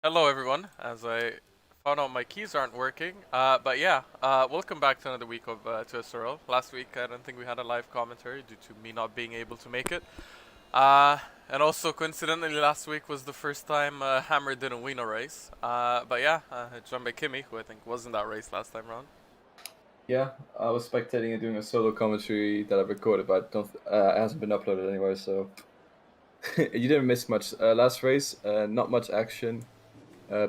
Hello everyone, as I found out my keys aren't working, but yeah, welcome back to another week of 2SRL. Last week I don't think we had a live commentary due to me not being able to make it. Uh, and also coincidentally last week was the first time Hammer didn't win a race. But yeah, joined by Kimmy, who I think was in that race last time round. Yeah, I was spectating and doing a solo commentary that I recorded, but don't it hasn't been uploaded anywhere. So you didn't miss much. Last race, not much action,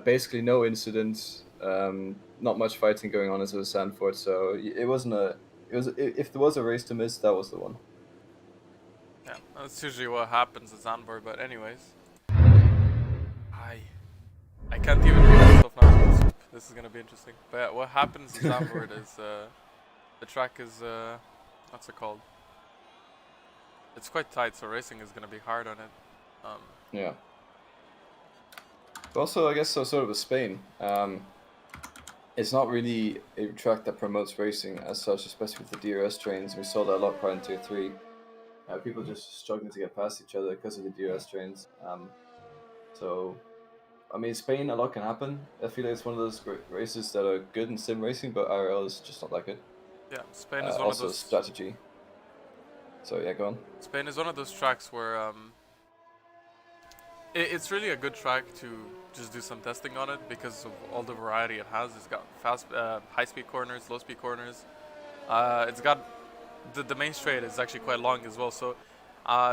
basically no incidents, not much fighting going on as it was Sanford. So it wasn't a. It was if there was a race to miss, that was the one. Yeah, that's usually what happens at Zandvoort, but anyways. I I can't even read this stuff now. This is gonna be interesting. But yeah, what happens at Zandvoort is the track is what's it called? It's quite tight, so racing is gonna be hard on it. Um, Yeah. But also, I guess so. Sort of with Spain. It's not really a track that promotes racing as such, especially with the DRS trains. We saw that a lot prior in Tier 3. People just struggling to get past each other because of the DRS trains. So, I mean, Spain, a lot can happen. I feel like it's one of those races that are good in sim racing, but IRL is just not that good. yeah, Spain is one of Also, those. strategy. So, yeah, go on. Spain is one of those tracks where it's really a good track to just do some testing on it because of all the variety it has. It's got fast, high-speed corners, low-speed corners. It's got the main straight is actually quite long as well. So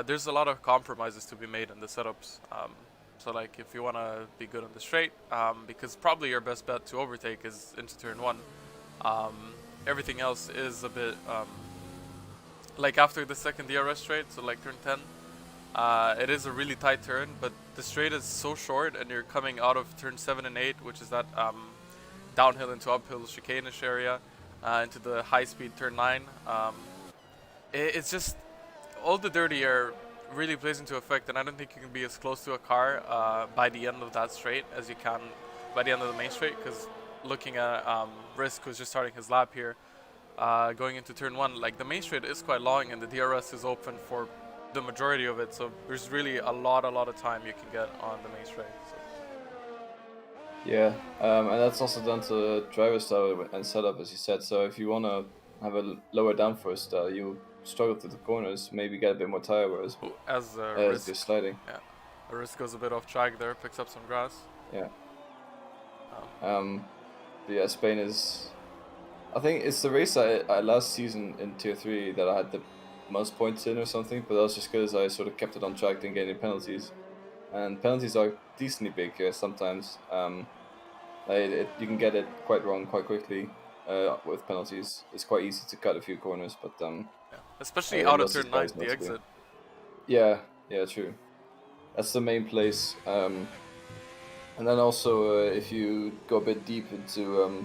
there's a lot of compromises to be made in the setups. So like if you want to be good on the straight, because probably your best bet to overtake is into turn one. Um, Everything else is a bit like after the second DRS straight, so like turn 10. It is a really tight turn, but the straight is so short, and you're coming out of turn 7 and 8, which is that downhill into uphill chicane-ish area, into the high-speed turn 9. It's just all the dirty air really plays into effect, and I don't think you can be as close to a car by the end of that straight as you can by the end of the main straight. Because looking at Risk, who's just starting his lap here, going into turn 1, like the main straight is quite long, and the DRS is open for the majority of it, so there's really a lot of time you can get on the main straight. So. Yeah, and that's also down to driver style and setup, as you said. So, if you want to have a lower downforce, you struggle through the corners, maybe get a bit more tire, whereas As as Risk, you're sliding. yeah, Risk goes a bit off track there, picks up some grass. Yeah. Um, Um, but yeah, Spain is. I think it's the race I last season in Tier 3 that I had the most points in or something, but that was just because I sort of kept it on track, didn't get any penalties. And penalties are decently big here sometimes. You can get it quite wrong quite quickly with penalties. It's quite easy to cut a few corners, but yeah. Especially it out of was turn 9, advised not the to be. exit. Yeah, yeah, true. That's the main place. And then also, if you go a bit deep into,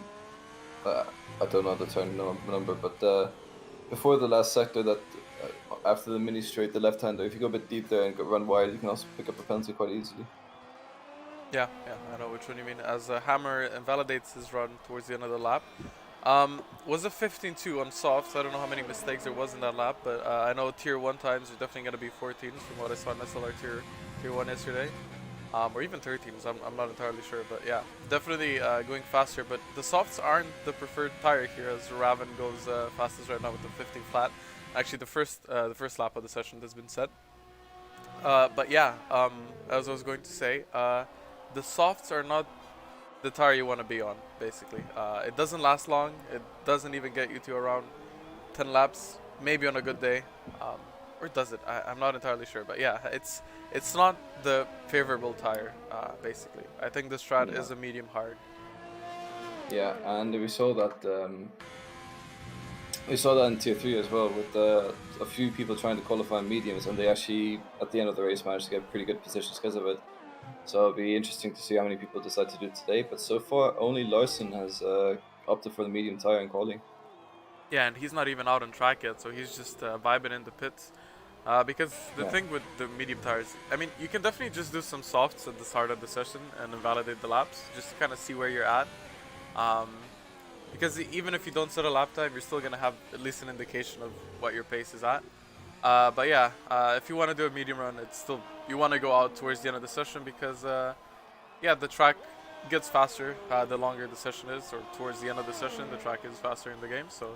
I don't know the turn number, but before the last sector, that after the mini straight, the left hander, if you go a bit deep there and run wide, you can also pick up a penalty quite easily. Yeah, I know which one you mean. As Hammer invalidates his run towards the end of the lap. Was a 15-2 on soft, so I don't know how many mistakes there was in that lap, but I know tier 1 times are definitely going to be 14s from what I saw in SLR tier 1 yesterday. Or even 13s, I'm not entirely sure, but yeah, definitely going faster, but the softs aren't the preferred tire here as Raven goes fastest right now with the 15 flat. Actually, the first lap of the session has been set. But yeah, as I was going to say, the softs are not the tire you want to be on, basically. It doesn't last long. It doesn't even get you to around 10 laps, maybe on a good day. Or does it? I'm not entirely sure. But yeah, it's not the favorable tire, basically. I think the Strat No. is a medium hard. Yeah, and we saw that. We saw that in Tier 3 as well, with a few people trying to qualify mediums, and they actually, at the end of the race, managed to get pretty good positions because of it. So it'll be interesting to see how many people decide to do it today. But so far, only Larson has opted for the medium tire in qualifying. Yeah, and he's not even out on track yet, so he's just vibing in the pits. Because the Yeah, thing with the medium tires, I mean, you can definitely just do some softs at the start of the session and invalidate the laps, just to kind of see where you're at. Um, because even if you don't set a lap time, you're still gonna have at least an indication of what your pace is at. But yeah, if you want to do a medium run, it's still you want to go out towards the end of the session because yeah, the track gets faster the longer the session is, or towards the end of the session, the track is faster in the game. So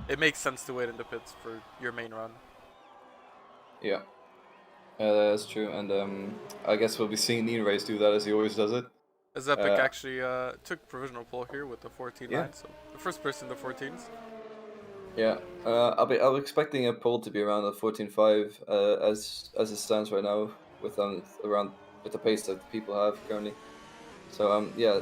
it makes sense to wait in the pits for your main run. Yeah, that's true. And I guess we'll be seeing Neon Race do that as he always does it. As Epic Uh, actually took provisional pole here with the 14.9, yeah, so the first person in the 14s. yeah. I'll be expecting a pole to be around the 14.5 as it stands right now with around with the pace that people have currently. So yeah,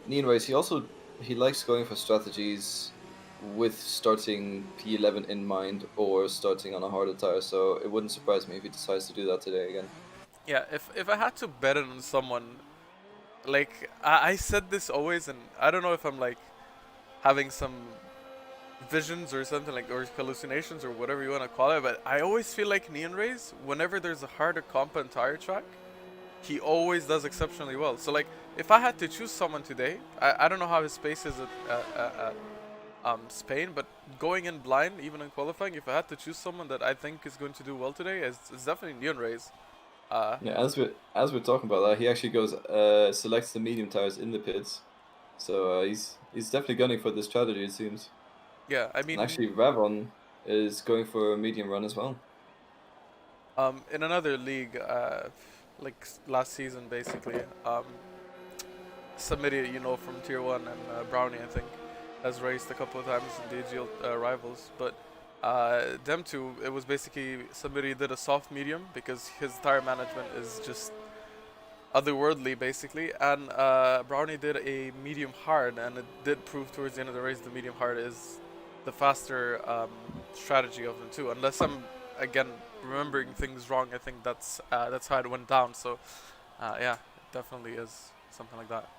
Neon Race. He likes going for strategies with starting P11 in mind or starting on a harder tire. So it wouldn't surprise me if he decides to do that today again. Yeah, if I had to bet it on someone, like I said this always, and I don't know if I'm like having some visions or something like, or hallucinations or whatever you want to call it, but I always feel like Neon Rays, whenever there's a harder comp and tire track, he always does exceptionally well. So like, if I had to choose someone today, I don't know how his pace is at Spain, but going in blind, even in qualifying, if I had to choose someone that I think is going to do well today, it's definitely Neon Rays. Yeah, as we're talking about that, he actually goes selects the medium tires in the pits. So he's definitely gunning for this strategy, it seems. Yeah, I And mean, actually, Ravon is going for a medium run as well. in another league, like last season, basically, somebody you know from Tier 1 and Brownie, I think, has raced a couple of times in the AGL rivals. But them two, it was basically somebody did a soft medium because his tire management is just otherworldly, basically. And Brownie did a medium hard, and it did prove towards the end of the race the medium hard is the faster strategy of them too. Unless I'm again remembering things wrong, I think that's how it went down. So yeah, it definitely is something like that.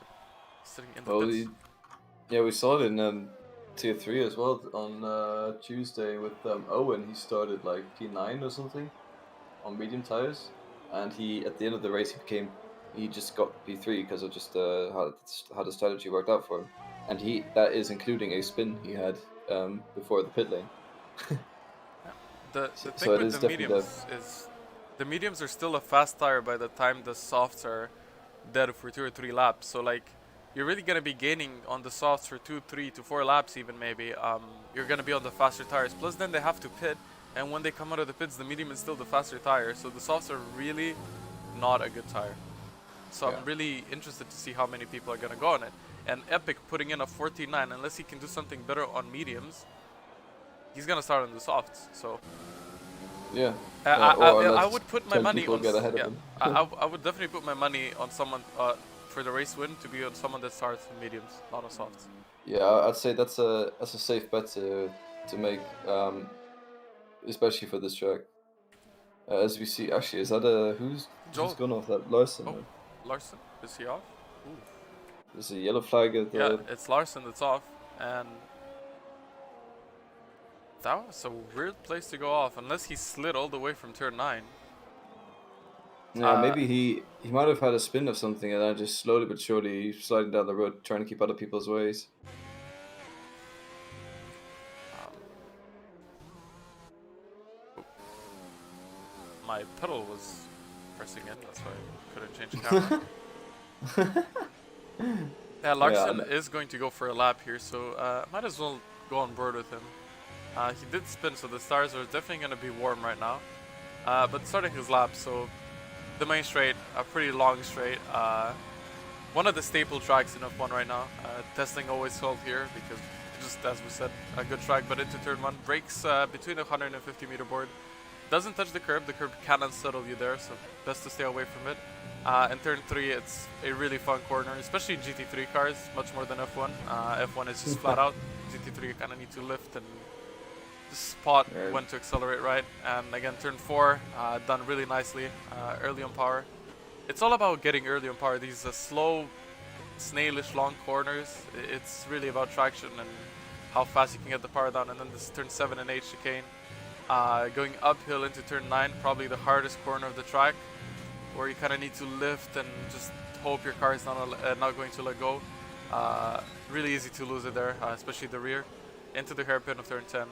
Sitting in the Well, pits. yeah, we saw it in tier 3 as well on Tuesday with Owen. He started like P9 or something on medium tires, and he at the end of the race he just got P3 because of just how the strategy worked out for him, and that is including a spin he had before the pit lane. Yeah. The So, the thing so it with is the definitely the mediums is the mediums are still a fast tire by the time the softs are dead for 2 or 3 laps. So like you're really gonna be gaining on the softs for 2, 3 to 4 laps even maybe. You're gonna be on the faster tires. Plus then they have to pit, and when they come out of the pits, the medium is still the faster tire. So the softs are really not a good tire. So yeah. I'm really interested to see how many people are gonna go on it. And Epic putting in a 14.9, unless he can do something better on mediums, he's gonna start on the softs. So Yeah, or I unless would put my 10 money people on get ahead of yeah. him. I would definitely put my money on someone for the race win to be on someone that starts in mediums, not on softs. Yeah, I'd say that's a safe bet to make, especially for this track. As we see, actually, is that who's Joel, gone off that Larson? oh, Or Larson, is he off? Ooh. there's a yellow flag at Yeah, the. it's Larson that's off, and that was a weird place to go off, unless he slid all the way from turn 9. Yeah, maybe he might have had a spin of something and then just slowly but surely sliding down the road, trying to keep other people's ways. Um, my pedal was pressing in, that's why I couldn't change camera. Yeah, Larson Yeah, is going to go for a lap here, so might as well go on board with him. He did spin, so the stars are definitely going to be warm right now. But starting his lap, so the main straight, a pretty long straight. One of the staple tracks in F1 right now. Testing always held here because, just as we said, a good track, but into turn 1. Brakes between the 150 meter board. Doesn't touch the curb can unsettle you there, so best to stay away from it. In turn 3, it's a really fun corner, especially GT3 cars, much more than F1. F1 is just flat out. GT3 kind of need to lift and spot when to accelerate right. And again, turn 4, done really nicely, early on power. It's all about getting early on power. These slow, snailish long corners, it's really about traction and how fast you can get the power down. And then this turn 7 and 8 chicane. Going uphill into turn 9, probably the hardest corner of the track, where you kind of need to lift and just hope your car is not going to let go. Really easy to lose it there, especially the rear. Into the hairpin of turn 10.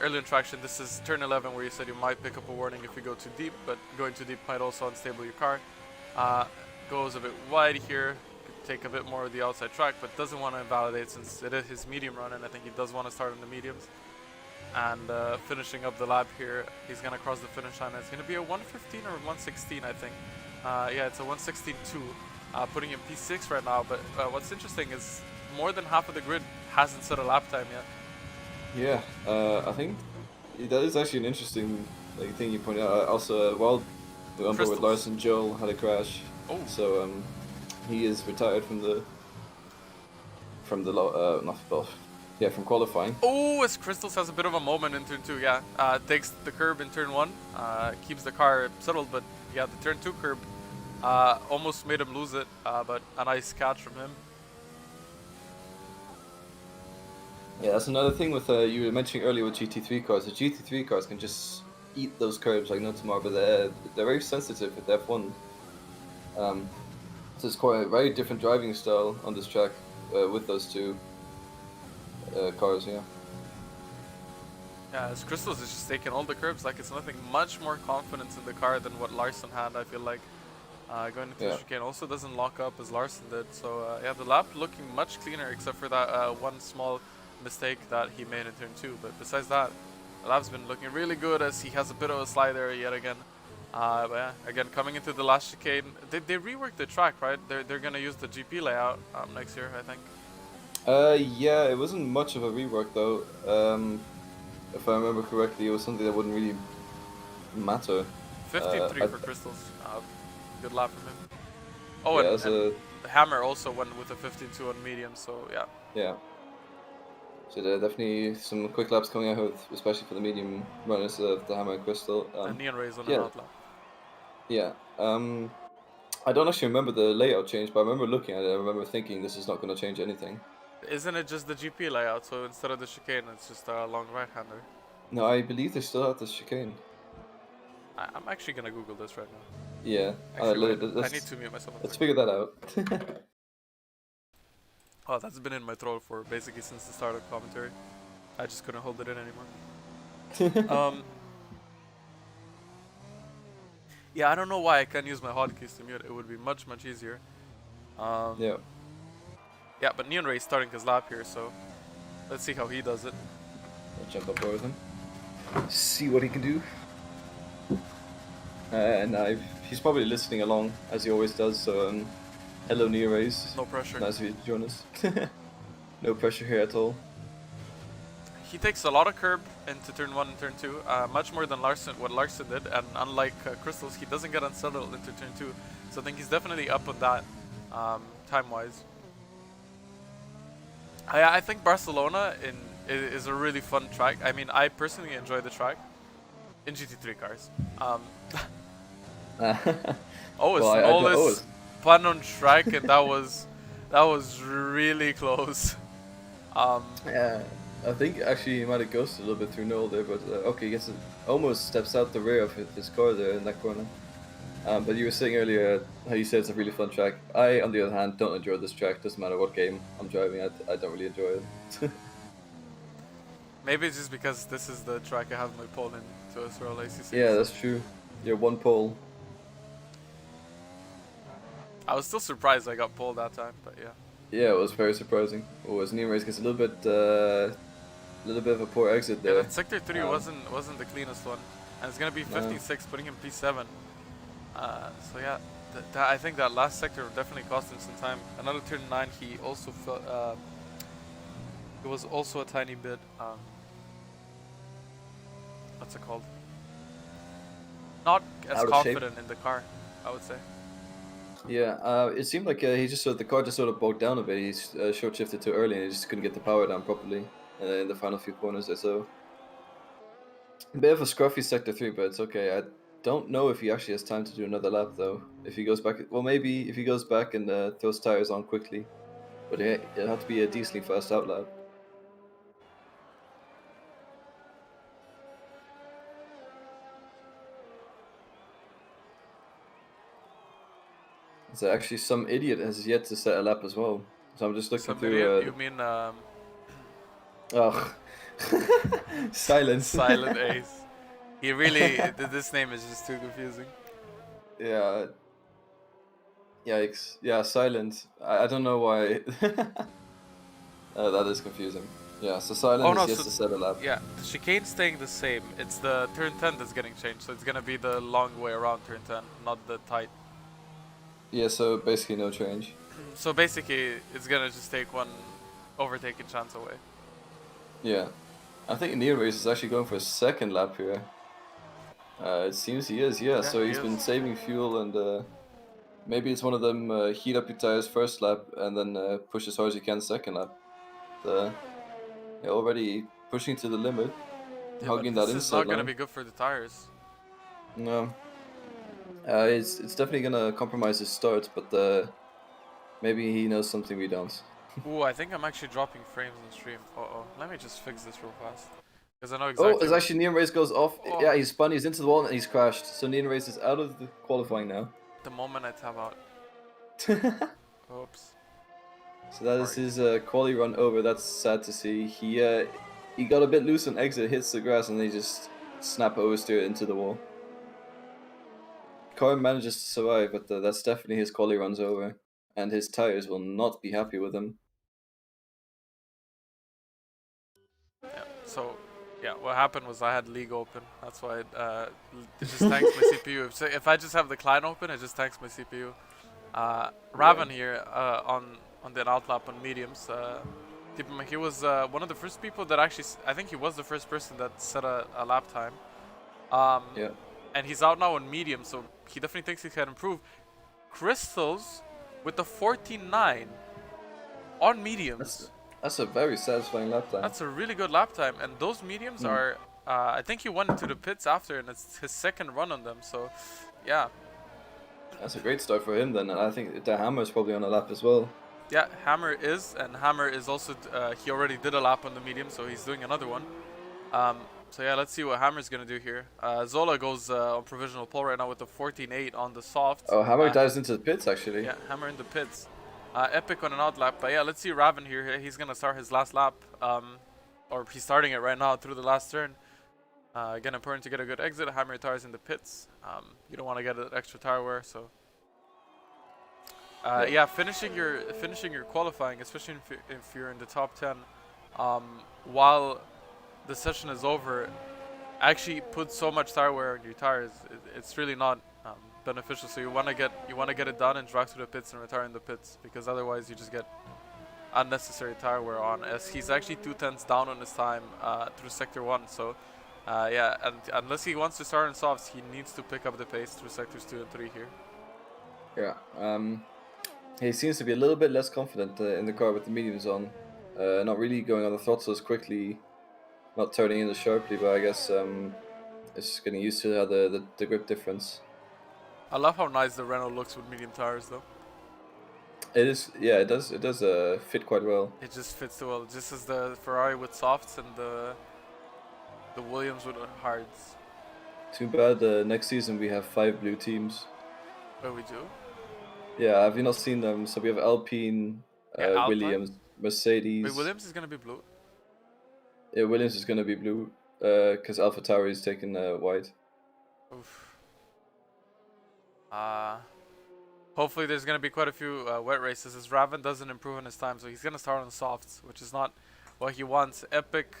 Early on traction, this is turn 11 where you said you might pick up a warning if you go too deep, but going too deep might also unstable your car. goes a bit wide here. Could take a bit more of the outside track, but doesn't want to invalidate since it is his medium run, and I think he does want to start in the mediums. And finishing up the lap here, he's gonna cross the finish line. It's gonna be a 1:15 or 1:16, I think. Yeah, it's a 1:16.2, putting him P6 right now. But what's interesting is more than half of the grid hasn't set a lap time yet. Yeah, I think that is actually an interesting thing you pointed out. Also, while the number with Larson Joel had a crash, so he is retired from the from qualifying. Oh, as Crystals has a bit of a moment in turn 2, yeah. Takes the curb in turn 1, keeps the car settled, but yeah, the turn 2 curb almost made him lose it, but a nice catch from him. Yeah, that's another thing with you were mentioning earlier with GT3 cars. The GT3 cars can just eat those curbs like no tomorrow, but they're very sensitive with F1. So it's quite a very different driving style on this track with those two cars, yeah. Yeah, as Crystals is just taking all the curbs like it's nothing. Much more confidence in the car than what Larson had, I feel like. Going into the chicane also doesn't lock up as Larson did. So yeah, the lap looking much cleaner except for that one small mistake that he made in turn 2. But besides that, the lap's been looking really good as he has a bit of a slide there yet again. But yeah, again, coming into the last chicane, they reworked the track, right? They're gonna use the GP layout next year, I think. Yeah, it wasn't much of a rework though. If I remember correctly, it was something that wouldn't really matter. 53 for Crystals. Good lap from him. Oh, yeah, and the Hammer also went with a 15.2 on medium, so yeah. Yeah. So there are definitely some quick laps coming out, especially for the medium runners of the Hammer and Crystal. And Neon Rays on an out lap. Yeah. I don't actually remember the layout change, but I remember looking at it. I remember thinking this is not going to change anything. Isn't it just the GP layout? So instead of the chicane, it's just a long right-hander. No, I believe they still have this chicane. I'm actually gonna Google this right now. Yeah. Actually, I need to mute myself. Let's figure that out. Oh, that's been in my throat for basically since the start of commentary. I just couldn't hold it in anymore. Yeah, I don't know why I can't use my hotkeys to mute. It would be much easier. Yeah. Yeah, but Neon Ray is starting his lap here, so let's see how he does it. I'll jump up with him. See what he can do. And he's probably listening along, as he always does, so hello Neon Rays. No pressure. Nice of you to join us. No pressure here at all. He takes a lot of curb into turn 1 and turn 2, much more than what Larson did, and unlike Crystals, he doesn't get unsettled into turn 2, so I think he's definitely up on that, time-wise. I think Barcelona is a really fun track. I mean, I personally enjoy the track in GT3 cars. Smallest pun on track, and that was really close. Yeah, I think actually he might have ghosted a little bit through Noel there, but okay, he gets it, almost steps out the rear of his car there in that corner. But you were saying earlier how you said it's a really fun track. I, on the other hand, don't enjoy this track. Doesn't matter what game I'm driving, I don't really enjoy it. Maybe it's just because this is the track I have my pole in, so it's all ACC. Yeah, that's true. You're one pole. I was still surprised I got pole that time, but yeah. Yeah, it was very surprising. Oh, as Neon Race gets a little bit of a poor exit there. Yeah, that sector 3 wasn't the cleanest one, and it's gonna be 56, putting him P7. So yeah, I think that last sector definitely cost him some time. Another turn 9, he also felt it was also a tiny bit what's it called? Not as confident in the car, I would say. Yeah, it seemed like the car just sort of bogged down a bit. He's short shifted too early and he just couldn't get the power down properly in the final few corners there. So a bit of a scruffy sector 3, but it's okay. I don't know if he actually has time to do another lap though. If he goes back, well, maybe if he goes back and throws tires on quickly, but it'll have to be a decently fast out lap. So actually, some idiot has yet to set a lap as well. So I'm just looking through. Idiot? You mean Oh, silence. Silent Ace. He really. This name is just too confusing. Yeah. Yikes. Yeah, silent. I don't know why. That is confusing. Yeah, so Oh silent is no, yes so to set a lap. yeah, the chicane's staying the same. It's the turn 10 that's getting changed, so it's gonna be the long way around turn 10, not the tight. Yeah, so basically no change. So basically, it's gonna just take one overtaking chance away. Yeah. I think Neil Race is actually going for a second lap here. It seems he is, yeah. Yeah, So he he's been is. saving fuel and maybe it's one of them heat up your tires first lap and then push as hard as you can second lap. Uh, yeah, already pushing to the limit, Yeah, but hugging that this is inside not gonna line. be good for the tires. No, it's definitely gonna compromise his start, but maybe he knows something we don't. Ooh, I think I'm actually dropping frames on stream. Uh-oh. Let me just fix this real fast. Because I know Oh, exactly it's what... actually Neon Race goes off. Oh, Yeah, he's spun, he's into the wall, and he's crashed. So Neon Race is out of the qualifying now. the moment I tab out. So Oops. that is Sorry. his quali run over. That's sad to see. He got a bit loose on exit, hits the grass, and they just snap oversteer into the wall. Car manages to survive, but that's definitely his quali runs over, and his tires will not be happy with him. Yeah, so... Yeah, what happened was I had League open. That's why it just tanks my CPU. If I just have the client open, it just tanks my CPU. Raven here on the outlap on mediums. Keep in mind, he was one of the first people that actually, I think he was the first person that set a lap time. Yeah, And he's out now on medium, so he definitely thinks he can improve. Crystals with the 14.9 on mediums. that's a very satisfying lap time. That's a really good lap time, and those mediums are. I think he went into the pits after, and it's his second run on them. So, yeah. That's a great start for him then, and I think the hammer is probably on a lap as well. Yeah, Hammer is, and Hammer is also, he already did a lap on the medium, so he's doing another one. So yeah, let's see what Hammer's gonna do here. Zola goes on provisional pole right now with the 14.8 on the soft. Oh, hammer dives into the pits actually. Yeah, Hammer in the pits. Epic on an out lap, but yeah, let's see Raven here. He's gonna start his last lap, or he's starting it right now through the last turn. Again, important to get a good exit. Hammer your tires in the pits. You don't want to get an extra tire wear, so. Yeah, finishing your qualifying, especially if you're in the top 10, while the session is over, actually put so much tire wear on your tires. It's really not beneficial. So you want to get it done and drive through the pits and retire in the pits, because otherwise you just get unnecessary tire wear on. As he's actually 2/10 down on his time through sector 1. So yeah, and unless he wants to start in softs, he needs to pick up the pace through sectors 2 and 3 here. Yeah. He seems to be a little bit less confident in the car with the mediums on. Not really going on the throttles quickly, not turning in as sharply, but I guess it's just getting used to how the grip difference. I love how nice the Renault looks with medium tires, though. It is, yeah, it does fit quite well. It just fits too well, just as the Ferrari with softs and the Williams with hards. Too bad next season we have 5 blue teams. Oh, we do? Yeah, have you not seen them? So we have Alpine, Yeah, Williams, Mercedes. Wait, Williams is gonna be blue? Yeah, Williams is gonna be blue, because AlphaTauri is taking white. Oof. Hopefully there's gonna be quite a few wet races, as Raven doesn't improve in his time, so he's gonna start on softs, which is not what he wants. Epic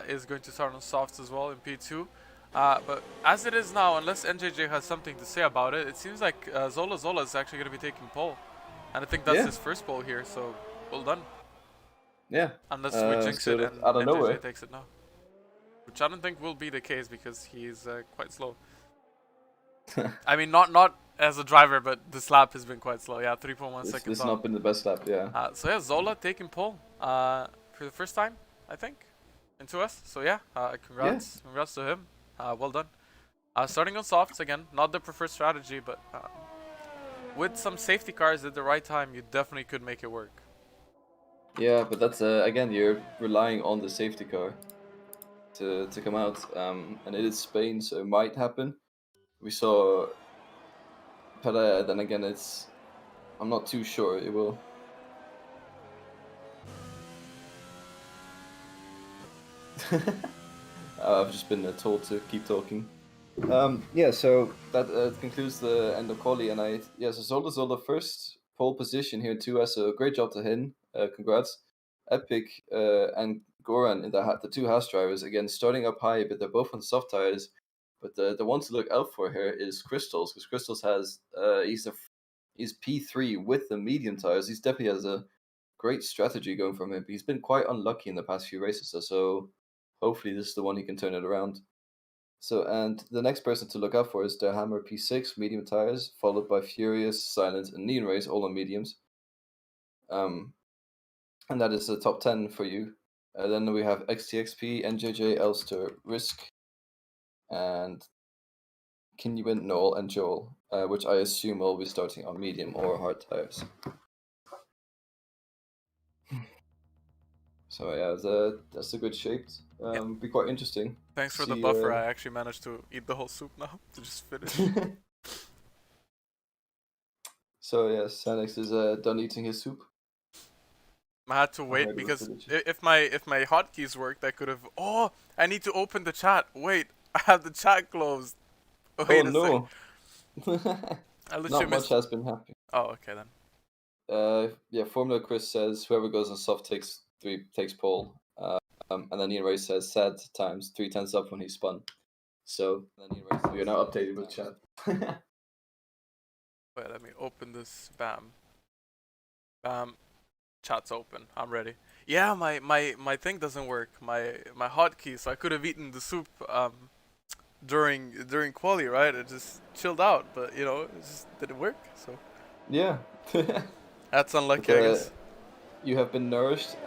is going to start on softs as well in P2. But as it is now, unless NJJ has something to say about it, it seems like Zola is actually going to be taking pole. And I think that's his first pole here, so well done. Yeah. Unless we jinx it and out of NJJ nowhere. takes it now. Which I don't think will be the case, because he's quite slow. I mean, not as a driver, but this lap has been quite slow. Yeah, 3.1 seconds. This has not been the best lap, yeah. So yeah, Zola taking pole for the first time, I think, in 2S. So yeah, congrats to him. Well done. Starting on softs again, not the preferred strategy, but with some safety cars at the right time, you definitely could make it work. Yeah, but that's again, you're relying on the safety car to come out, and it is Spain, so it might happen. We saw Pele, then again, I'm not too sure it will. I've just been told to keep talking. Yeah, so that concludes the end of quali, and so Zola first pole position here in 2S, so great job to him. Congrats. Epic and Goran in the two Haas drivers again starting up high, but they're both on soft tires. But the one to look out for here is Crystals, because Crystals has he's P3 with the medium tires. He's definitely has a great strategy going from him. But he's been quite unlucky in the past few races, so hopefully this is the one he can turn it around. So, and the next person to look out for is the Hammer P6 medium tires, followed by Furious, Silent, and Neon Race, all on mediums. And that is the top 10 for you. Then we have XTXP, NJJ, Elster, Risk, and Kinyuan, Noel, and Joel, which I assume will be starting on medium or hard tires. So yeah, that's a good shape. Be quite interesting. Thanks for the buffer. I actually managed to eat the whole soup now to just finish. So yeah, Sanix is done eating his soup. I had to wait because if my hotkeys worked, I could have. Oh, I need to open the chat. Wait, I have the chat closed. Wait no. Not much has been happening. Oh, okay then. Yeah, Formula Chris says whoever goes on soft takes pole. And then Ian Ray says sad times 3/10 up when he spun. So then Ian Ray says we are now updated with chat. Wait, let me open this. Bam. Bam. Chat's open. I'm ready. Yeah, my thing doesn't work. My hotkey, so I could have eaten the soup during quali, right? It just chilled out, but you know, it just didn't work. So yeah. That's unlucky, I guess. You have been nourished.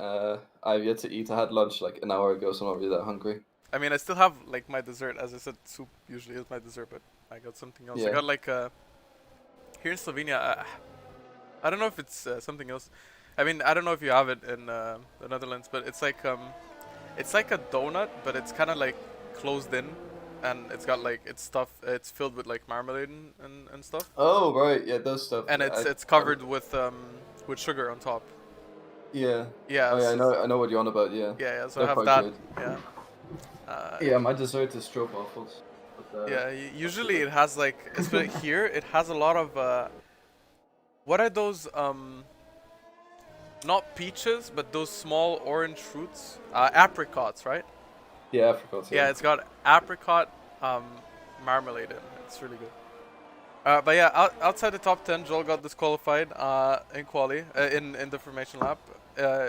I've yet to eat. I had lunch like an hour ago, so I'm not really that hungry. I mean, I still have like my dessert. As I said, soup usually is my dessert, but I got something else. Yeah. I got like here in Slovenia. I don't know if it's something else. I mean, I don't know if you have it in the Netherlands, but it's like a donut, but it's kind of like closed in, and it's got like it's filled with like marmalade and stuff. Oh right, yeah, those stuff. And it's covered with sugar on top. Yeah. Yeah. Oh, yeah, I know what you're on about. Yeah. Yeah, yeah. So I have that. Good. Yeah. Yeah, my dessert is stroopwafels. Yeah. Usually it has like, especially here, it has a lot of what are those not peaches, but those small orange fruits, apricots, right? Yeah, apricots. Yeah, it's got apricot marmalade in it. It's really good. But yeah, outside the top 10, Joel got disqualified in quali in the formation lap,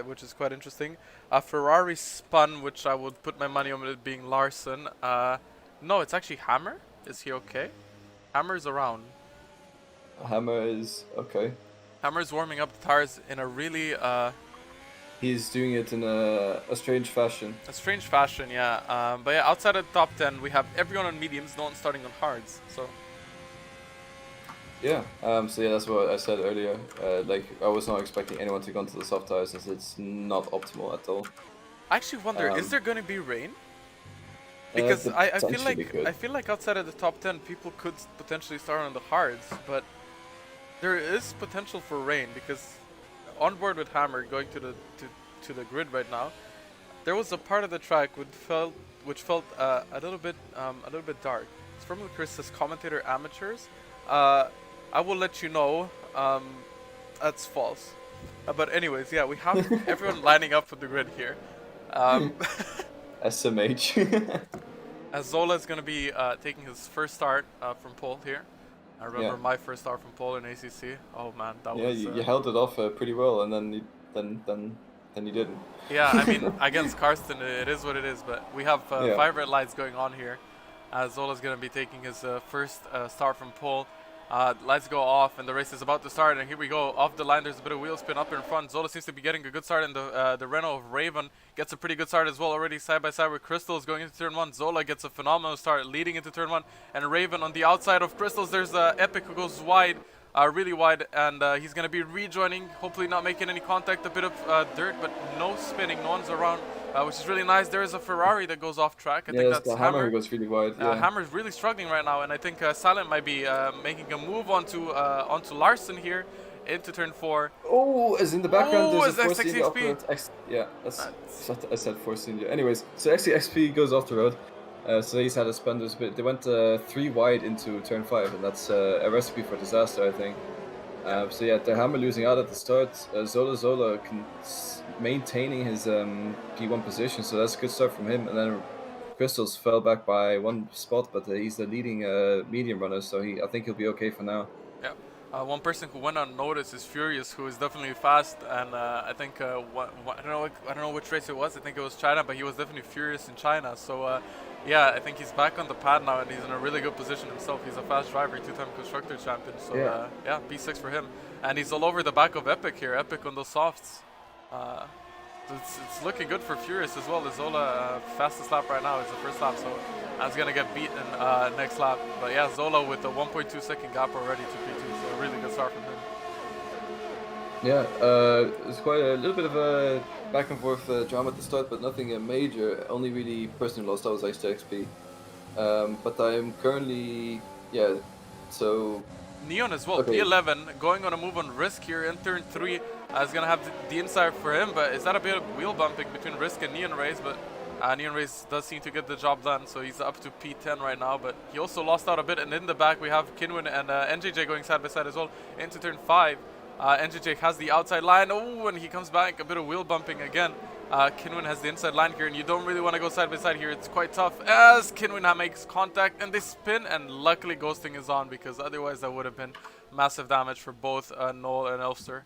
which is quite interesting. Ferrari spun, which I would put my money on it being Larson. No, it's actually Hammer. Is he okay? Hammer's around. Hammer is okay. Hammer's warming up the tires in a really he's doing it in a strange fashion. A strange fashion, yeah. But yeah, outside of the top 10, we have everyone on mediums, no one starting on hards. So yeah. So yeah, that's what I said earlier. Like I was not expecting anyone to go into the soft tires since it's not optimal at all. I actually wonder, is there going to be rain? Because I feel like outside of the top 10, people could potentially start on the hards, but there is potential for rain because on board with Hammer going to the grid right now, there was a part of the track which felt a little bit dark. It's from Chris says commentator amateurs. I will let you know. That's false. But anyways, yeah, we have everyone lining up for the grid here. SMH. As Zola is going to be taking his first start from pole here. I remember my first start from pole in ACC. Oh man, that was. Yeah, you held it off pretty well, and then you didn't. Yeah, I mean against Karsten, it is what it is. But we have 5 red lights going on here. Zola's going to be taking his first start from pole. Lights go off and the race is about to start, and here we go off the line. There's a bit of wheel spin up in front. Zola seems to be getting a good start, and the Renault of Raven gets a pretty good start as well, already side by side with Crystals going into turn 1. Zola gets a phenomenal start leading into turn 1, and Raven on the outside of Crystals. There's Epic who goes wide, really wide, and he's going to be rejoining, hopefully not making any contact. A bit of dirt, but no spinning, no one's around. Which is really nice. There is a Ferrari that goes off track. I think that's the Hammer who goes really wide. Hammer's really struggling right now, and I think Silent might be making a move onto Larson here into turn 4. Oh, as in the background there's a Force India XXXP. I said Force India. Anyways, so XXXP goes off the road. So he's had a spunders bit. They went 3 wide into turn 5, and that's a recipe for disaster, I think. So yeah, the hammer losing out at the start. Zola maintaining his P1 position, so that's a good start from him. And then Crystals fell back by 1 spot, but he's the leading medium runner, so I think he'll be okay for now. Yeah. One person who went unnoticed is Furious, who is definitely fast, and I think I don't know which race it was. I think it was China, but he was definitely furious in China. So yeah, I think he's back on the pad now, and he's in a really good position himself. He's a fast driver, 2-time constructor champion. So yeah, P6 for him, and he's all over the back of Epic here. Epic on those softs. It's looking good for Furious as well. Zola fastest lap right now is the first lap, so that's gonna get beaten next lap. But yeah, Zola with a 1.2 second gap already to P2, so a really good start from him. Yeah, it's quite a little bit of a back and forth drama at the start, but nothing major. Only really person who lost out was Ice to XP. But I'm currently, so Neon as well, okay. P11, going on a move on Risk here in turn 3. Is going to have the inside for him, but is that a bit of wheel bumping between Risk and Neon Race? But Neon Race does seem to get the job done, so he's up to P10 right now. But he also lost out a bit, and in the back we have Kinwin and NJJ going side by side as well into turn 5. NJJ has the outside line. Oh, and he comes back, a bit of wheel bumping again. Kinwin has the inside line here, and you don't really want to go side by side here. It's quite tough as Kinwin makes contact, and they spin, and luckily ghosting is on, because otherwise that would have been massive damage for both Noel and Elfster.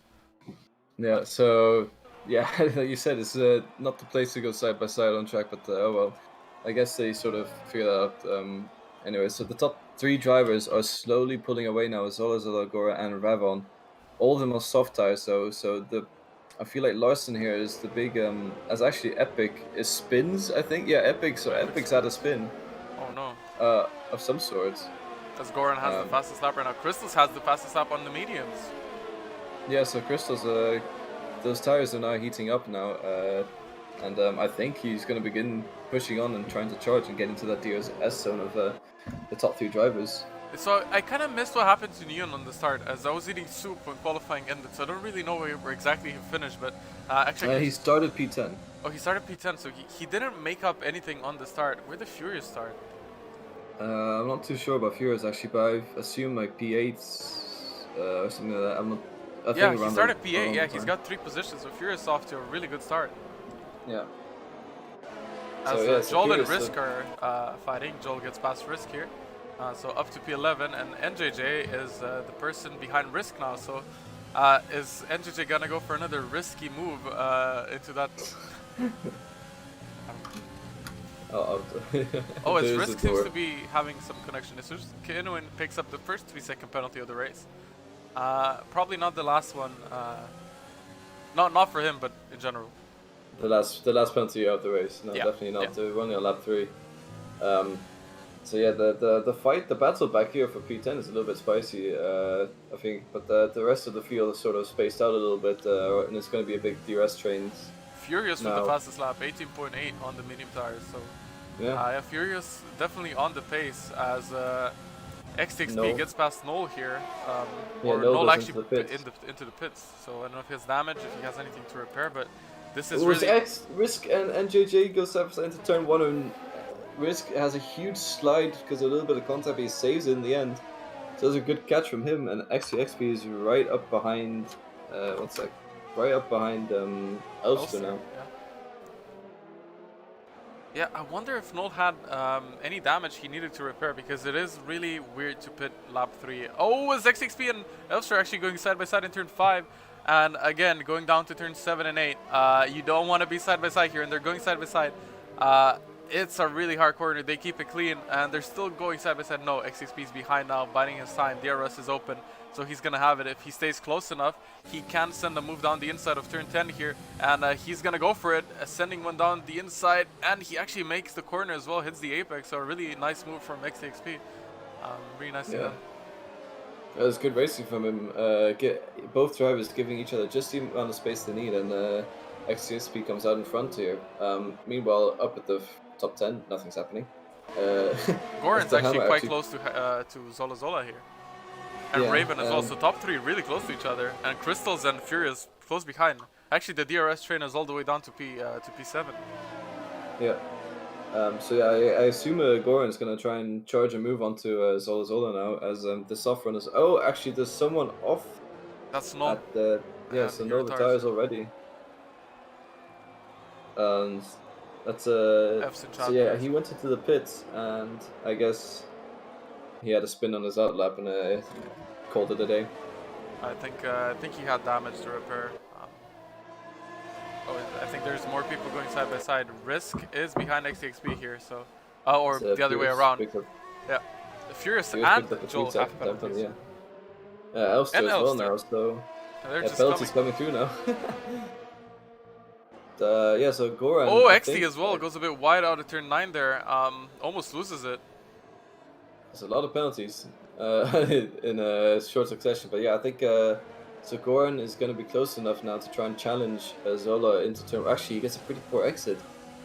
Yeah, so yeah, like you said, it's not the place to go side by side on track, but oh well. I guess they sort of figured that out. Anyway, so the top 3 drivers are slowly pulling away now: Zola, Gora, and Ravon. All of them are soft tires, though. So I feel like Larson here is the big as actually Epic is spins. I think Epic's had a spin. Oh no. Of some sort. As Goran has the fastest lap right now. Crystals has the fastest lap on the mediums. Yeah, so Crystals, those tires are now heating up now, and I think he's going to begin pushing on and trying to charge and get into that DRS zone of the top 3 drivers. So I kind of missed what happened to Neon on the start, as I was eating soup when qualifying ended, so I don't really know where exactly he finished, but actually... he started P10. Oh, he started P10, so he didn't make up anything on the start. Where did Furious start? I'm not too sure about Furious actually, but I assume like P8 or something like that. I'm not... Yeah, he started P8, yeah, he's got 3 positions, so Furious off to a really good start. Yeah. As Joel and Risk are fighting, Joel gets past Risk here. So up to P11, and NJJ is the person behind Risk now, so is NJJ gonna go for another risky move into that... Oh, his Risk seems to be having some connection. As soon as Kinwin picks up the first 3-second penalty of the race. Probably not the last one. Not for him, but in general. The last penalty of the race. No, yeah. Definitely not. Yeah. We're only on lap 3. So yeah, the battle back here for P10 is a little bit spicy, I think. But the rest of the field is sort of spaced out a little bit, and it's going to be a big DRS train. Furious with the fastest lap, 18.8 on the medium tires. So yeah, Furious definitely on the pace as XTXP gets past Noel here, or Noel actually into the pits. So I don't know if he has damage, if he has anything to repair, but this is really... Risk and NJJ goes up into turn 1, and Risk has a huge slide because of a little bit of contact, but he saves it in the end. So that's a good catch from him, and XP is right up behind, right up behind Elster now. Yeah, I wonder if Noel had any damage he needed to repair, because it is really weird to pit lap 3. Oh, is XXP and Elster actually going side by side in turn 5? And again, going down to turn 7 and 8. You don't want to be side by side here, and they're going side by side. It's a really hard corner. They keep it clean, and they're still going side by side. No, XXP is behind now, biding his time. DRS is open, so he's going to have it. If he stays close enough, he can send a move down the inside of turn 10 here, and he's going to go for it, sending one down the inside, and he actually makes the corner as well, hits the apex, so a really nice move from XXP. Really nice to them. It was good racing from him. Both drivers giving each other just the amount of space they need, and XTXP comes out in front here. Meanwhile, up at the top 10, nothing's happening. Goran's actually quite close to Zola here. And Raven as well, so top 3 really close to each other. And Crystals and Furious close behind. Actually, the DRS train is all the way down to P7. Yeah. So yeah, I assume Goran's gonna try and charge a move onto Zola Zola now, as the soft runners. Oh, actually, there's someone off That's no. at the yeah. And So he no retires. retires already, and that's F's in So chat, yeah, guys. he went into the pits, and I guess he had a spin on his outlap and called it a day. I think he had damage to repair. Oh, I think there's more people going side by side. Risk is behind XTXP here, so or So the other way Furious around. picked up, Yeah, Furious Furious and picked up a Joel 3 have second time penalties. penalty, yeah. Elster And as well Elster. now, so They're yeah, just penalties coming. coming through now. Yeah, so Goran, Oh, I XT think as well goes a bit wide out of turn 9 there. Almost loses it. there's a lot of penalties in a short succession, but yeah, I think so Goran is going to be close enough now to try and challenge Zola into turn. Actually, he gets a pretty poor exit.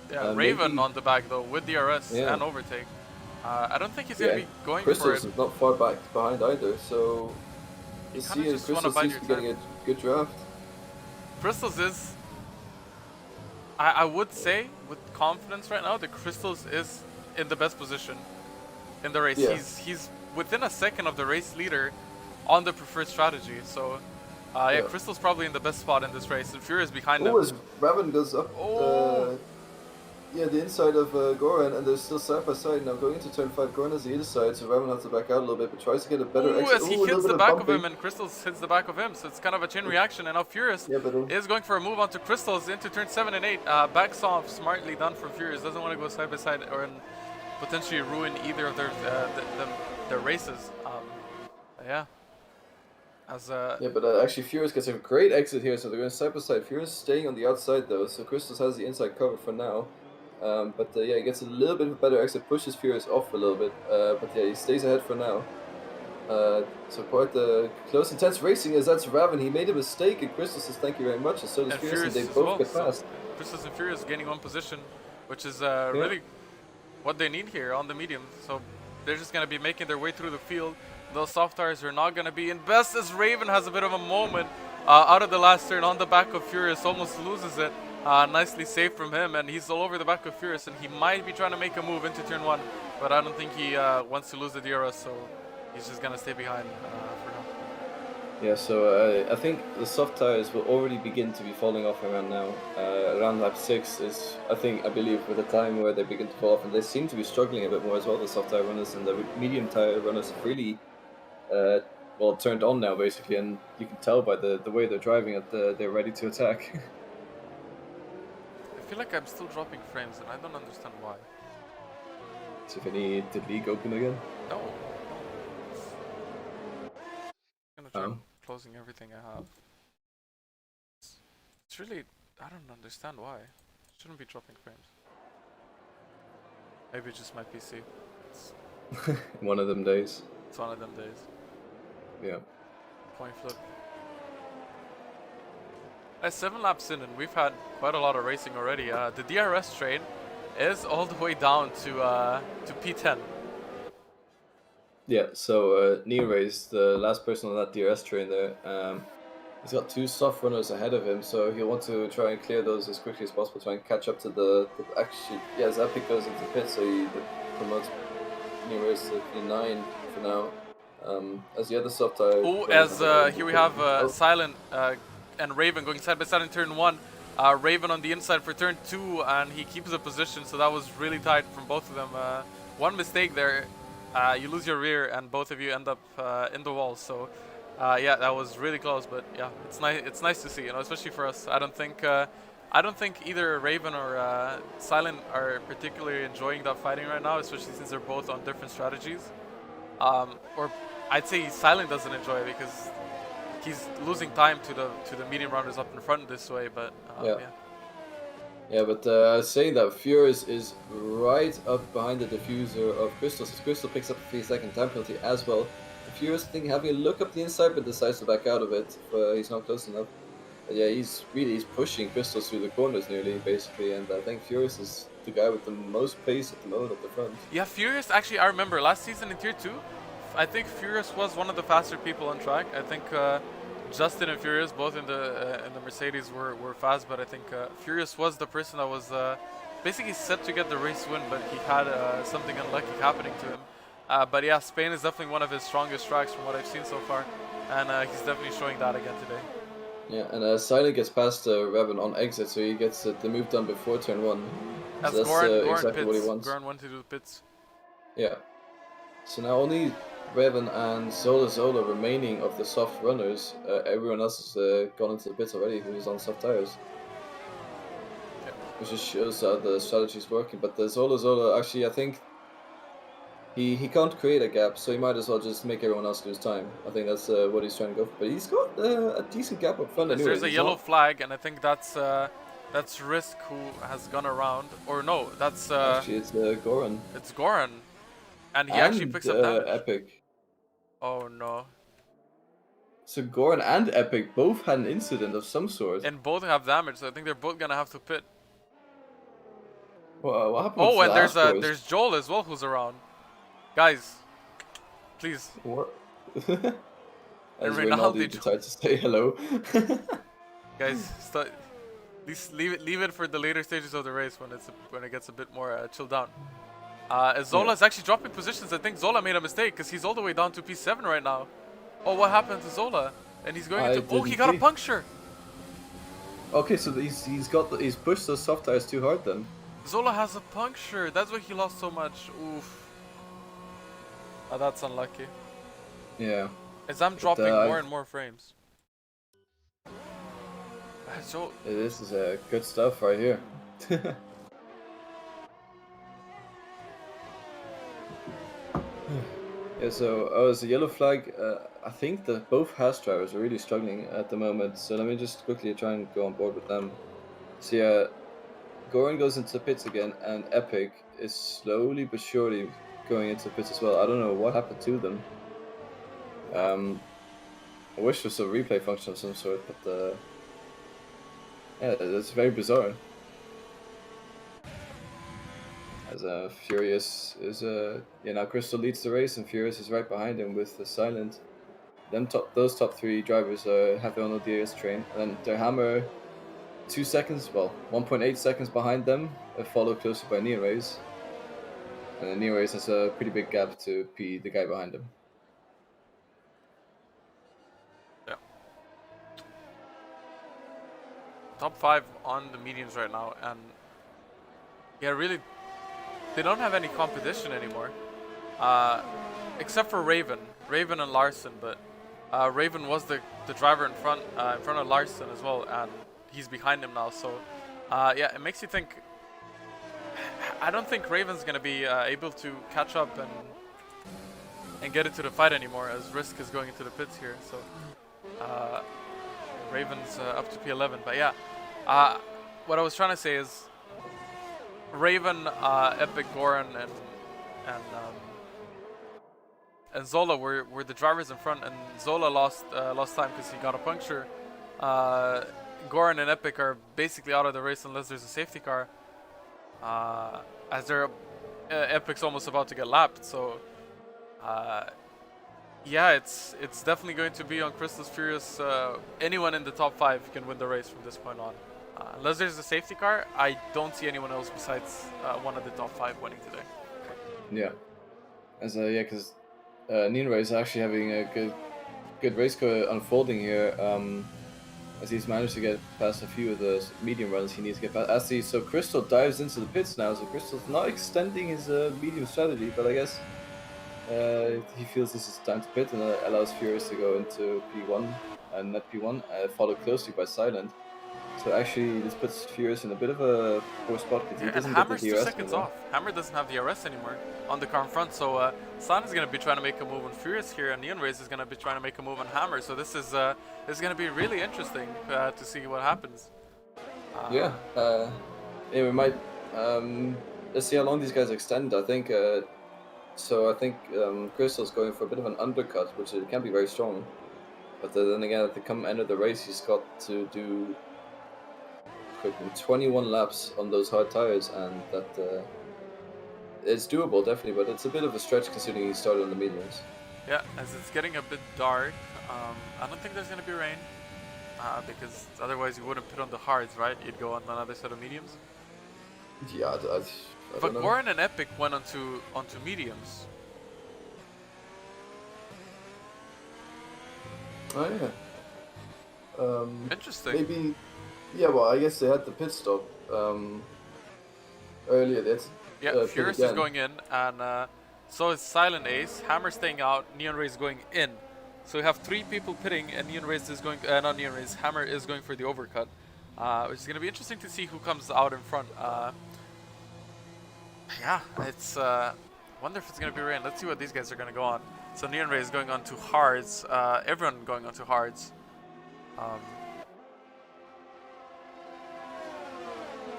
Yeah, Raven Maybe, on the back though with DRS yeah, and overtake. I don't think he's yeah. gonna be going for Crystals it. is not far back behind either, so You you kind of see, just want to Crystals bide seems your to be time. getting a good draft. Crystals is, I would say with confidence right now, the Crystals is in the best position in the race. Yeah. He's within a second of the race leader on the preferred strategy. So yeah, Crystal's probably in the best spot in this race. And Furious behind him. Oh, as Raven goes up, Oh, yeah, the inside of Goran, and they're still side by side now. Going into turn 5, Goran has the other side, so Raven has to back out a little bit, but tries to get a better ooh, exit. as he Ooh, a little hits bit the of back of bumping. him and Crystals hits the back of him. So it's kind of a chain reaction. And now Furious Yeah, but is going for a move onto Crystals into turn 7 and 8. Backs off, smartly done from Furious. Doesn't want to go side by side or potentially ruin either of their races. Yeah. yeah, but actually Furious gets a great exit here, so they're going side by side. Furious staying on the outside though, so Crystals has the inside covered for now. But yeah, he gets a little bit of a better exit, pushes Furious off a little bit, but yeah, he stays ahead for now. So quite the close, intense racing as that's Raven. He made a mistake, and Crystal says thank you very much, and so does Furious, and they as both well, get past. So Crystals and Furious gaining one position, which is really what they need here on the medium. So they're just going to be making their way through the field. Those soft tires are not going to be in best as Raven has a bit of a moment out of the last turn on the back of Furious, almost loses it. Nicely saved from him, and he's all over the back of Furious, and he might be trying to make a move into turn 1, but I don't think he wants to lose the DRS, so he's just going to stay behind for now. Yeah, so I think the soft tires will already begin to be falling off around now. Around lap 6 is, I believe, with the time where they begin to fall off, and they seem to be struggling a bit more as well, the soft tire runners, and the medium tire runners have really well turned on now basically, and you can tell by the way they're driving that they're ready to attack. I feel like I'm still dropping frames, and I don't understand why. So if I need the league open again? No. I'm gonna try closing everything I have. It's really, I don't understand why. Shouldn't be dropping frames. Maybe just my PC. It's One of them days. It's one of them days. Yeah. Point flip. 7 laps in, and we've had quite a lot of racing already. The DRS train is all the way down to P10. Yeah, so Neo is the last person on that DRS train there. He's got 2 soft runners ahead of him, so he'll want to try and clear those as quickly as possible, try and catch up to the actually, yeah, Zapic goes into pit, so he promotes Neo to P9 for now. As the other soft tire. Oh, as here we have Silent and Raven going side by side in turn 1. Raven on the inside for turn 2, and he keeps the position, so that was really tight from both of them. One mistake there, you lose your rear, and both of you end up in the wall. So yeah, that was really close, but yeah, it's nice. It's nice to see, you know, especially for us. I don't think either Raven or Silent are particularly enjoying that fighting right now, especially since they're both on different strategies. Or I'd say Silent doesn't enjoy it because he's losing time to the medium runners up in front this way, but yeah. Yeah, but saying that, Furious is right up behind the diffuser of Crystal. So Crystal picks up a 3-second time penalty as well. Furious having a look up the inside, but decides to back out of it. He's not close enough. But yeah, he's pushing Crystals through the corners nearly, basically. And I think Furious is the guy with the most pace at the moment at the front. Yeah, Furious, actually, I remember last season in Tier 2, I think Furious was one of the faster people on track. I think Justin and Furious, both in the Mercedes, were fast, but I think Furious was the person that was basically set to get the race win, but he had something unlucky happening to him. But yeah, Spain is definitely one of his strongest tracks from what I've seen so far, and he's definitely showing that again today. Yeah, and Silent gets past Revan on exit, so he gets the move done before turn 1. As So that's Goran exactly what he pits, wants. Goran wanted to do the pits. Yeah. So now only Revan and Zola remaining of the soft runners. Everyone else has gone into the pits already, who's on soft tires. Yeah. Which just shows how the strategy is working. But the Zola actually, I think he can't create a gap, so he might as well just make everyone else lose time. I think that's what he's trying to go for. But he's got a decent gap up front, anyways. There's a yellow flag, and I think that's Risk who has gone around, or no, that's actually it's Goran. It's Goran, and he actually picks up damage. Epic. Oh no. So Goran and Epic both had an incident of some sort. And both have damage, so I think they're both gonna have to pit. Well, what happened? Oh, and there's Joel as well who's around. Guys, please. What? And As Rinaldi Rinaldi decides to say hello. Guys, leave it for the later stages of the race when it gets a bit more chilled down. Zola's actually dropping positions. I think Zola made a mistake because he's all the way down to P7 right now. Oh, what happened to Zola? And he's going into. Oh, he got a puncture. Okay, so he's pushed those soft tires too hard then. Zola has a puncture. That's why he lost so much. Oof. That's unlucky. Yeah. As I'm dropping more and more frames. So this is good stuff right here. Yeah, so as a yellow flag, I think that both Haas drivers are really struggling at the moment. So let me just quickly try and go on board with them. So yeah, Goran goes into the pits again, and Epic is slowly but surely going into the pits as well. I don't know what happened to them. I wish there was a replay function of some sort, but yeah, that's very bizarre. As Furious is now Crystal leads the race, and Furious is right behind him with the Silent. Those top three drivers have their own DRS train, and then their Hammer 2 seconds, well, 1.8 seconds behind them, followed closely by Neorays. And then Neorays has a pretty big gap to P, the guy behind him. Yeah. Top 5 on the mediums right now, and yeah, really, they don't have any competition anymore, except for Raven and Larson. But Raven was the driver in front of Larson as well, and he's behind him now. So yeah, it makes you think. I don't think Raven's gonna be able to catch up and get into the fight anymore, as Risk is going into the pits here. So Raven's up to P11. But yeah, what I was trying to say is Raven, Epic, Goran, and Zola were the drivers in front, and Zola lost time because he got a puncture. Goran and Epic are basically out of the race unless there's a safety car, as their Epic's almost about to get lapped. So yeah, it's definitely going to be on Crystal's Furious. Anyone in the top 5 can win the race from this point on. Unless there's a safety car, I don't see anyone else besides one of the top 5 winning today. Yeah, because Nino is actually having a good race unfolding here. As he's managed to get past a few of the medium runs he needs to get past. So Crystal dives into the pits now. So Crystal's not extending his medium strategy, but I guess he feels this is time to pit, and allows Furious to go into P1 and net P1, followed closely by Silent. So actually, this puts Furious in a bit of a poor spot because he doesn't get the DRS. Hammer's 2 seconds off. Hammer doesn't have DRS anymore on the car in front, so Silent is going to be trying to make a move on Furious here, and Neon Race is going to be trying to make a move on Hammer. So this is going to be really interesting to see what happens. Yeah, we might. Let's see how long these guys extend. I think. So I think Crystal's going for a bit of an undercut, which can be very strong. But then again, at the end of the race, he's got to do 21 laps on those hard tires, and that it's doable definitely, but it's a bit of a stretch considering he started on the mediums. Yeah, as it's getting a bit dark, I don't think there's going to be rain, because otherwise you wouldn't put on the hards, right? You'd go on another set of mediums. Yeah, I But don't know. Goran and Epic went onto mediums. Oh yeah. Interesting. Maybe. Yeah. Well, I guess they had the pit stop earlier. That's Yeah, pit Furious is again. going in, and so is Silent Ace. Hammer staying out. Neon Rays going in. So we have 3 people pitting, and Neon Rays is going. Not Neon Rays. Hammer is going for the overcut, which is going to be interesting to see who comes out in front. Yeah, it's. Wonder if it's going to be rain. Let's see what these guys are going to go on. So Neon Rays going on to hards. Everyone going on to hards.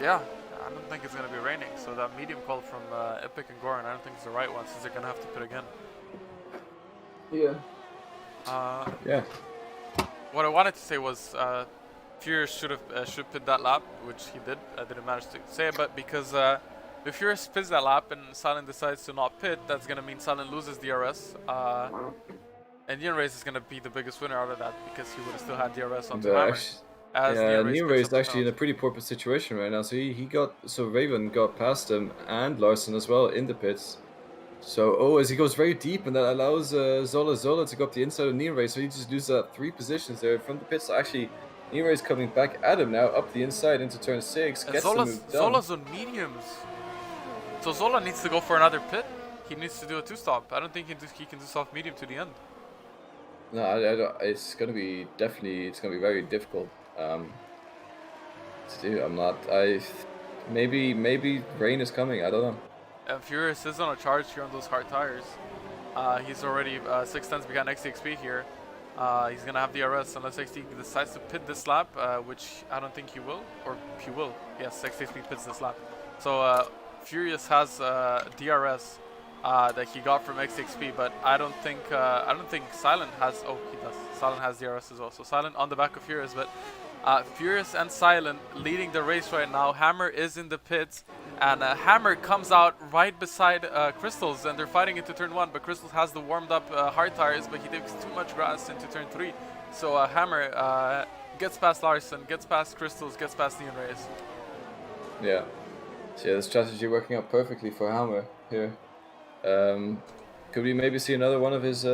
Yeah, I don't think it's going to be raining. So that medium call from Epic and Goran, I don't think it's the right one since they're going to have to pit again. Yeah. Yeah. What I wanted to say was Furious should pit that lap, which he did. I didn't manage to say it, but because if Furious pits that lap and Silent decides to not pit, that's going to mean Silent loses DRS. And Neon Race is going to be the biggest winner out of that because he would have still had DRS onto But Hammer. actually, As yeah, Neon Neon Race is actually in a pretty poor situation right now. So Raven got past him and Larson as well in the pits. So as he goes very deep, and that allows Zola to go up the inside of Neon Race. So he just loses 3 positions there from the pits. So actually, Neon Race coming back at him now up the inside into turn 6. and Gets the move done. Zola's on mediums. So Zola needs to go for another pit. He needs to do a 2-stop. I don't think he can do soft medium to the end. No, I don't, it's gonna be very difficult to do. Maybe rain is coming. I don't know. And Furious is on a charge here on those hard tires. He's already 6 tenths behind XTXP here. He's gonna have DRS unless XT decides to pit this lap, which I don't think he will, or he will. Yes, XTXP pits this lap. So Furious has DRS that he got from XTXP, but I don't think Silent has. Oh, he does. Silent has DRS as well. So Silent on the back of Furious, but Furious and Silent leading the race right now. Hammer is in the pits. And Hammer comes out right beside Crystals, and they're fighting into turn 1, but Crystals has the warmed up hard tires, but he takes too much grass into turn 3. So Hammer gets past Larson, gets past Crystals, gets past Neon Rays. Yeah. So yeah, the strategy working out perfectly for Hammer here. Could we maybe see another one of his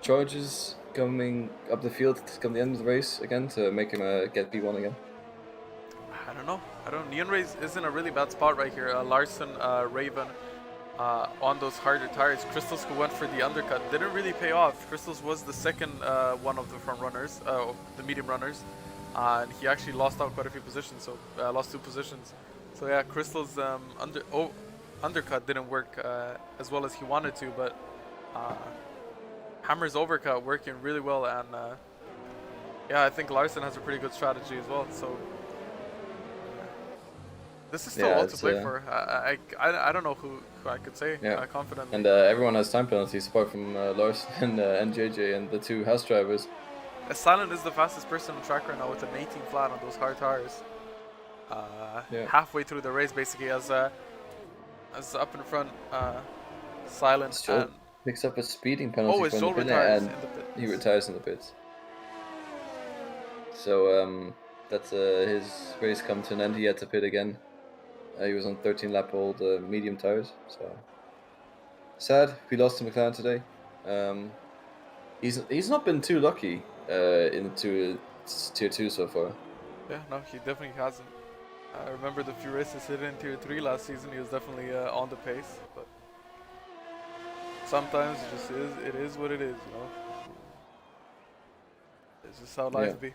charges coming up the field to come the end of the race again to make him get P1 again? I don't know. Neon Rays is in a really bad spot right here. Larson, Raven on those harder tires. Crystals, who went for the undercut, didn't really pay off. Crystals was the second one of the front runners, the medium runners, and he actually lost out quite a few positions. So lost 2 positions. So yeah, Crystals undercut didn't work as well as he wanted to, but Hammer's overcut working really well, and yeah, I think Larson has a pretty good strategy as well. So. This is still all to play for. I don't know who I could say confidently. And everyone has time penalties apart from Larson and JJ and the 2 Haas drivers. Silent is the fastest person on track right now with an 18 flat on those hard tires. Halfway through the race, basically, as up in front, Silent Joel picks up a speeding penalty from Joel the pit, retires and in the pits. he retires in the pits. So that's his race come to an end. He had to pit again. He was on 13-lap-old medium tires, so sad. We lost to McLaren today. He's not been too lucky into tier 2 so far. Yeah, no, he definitely hasn't. I remember the few races he did in tier 3 last season. He was definitely on the pace, but sometimes it just is. It is what it is, you know. It's just how life be.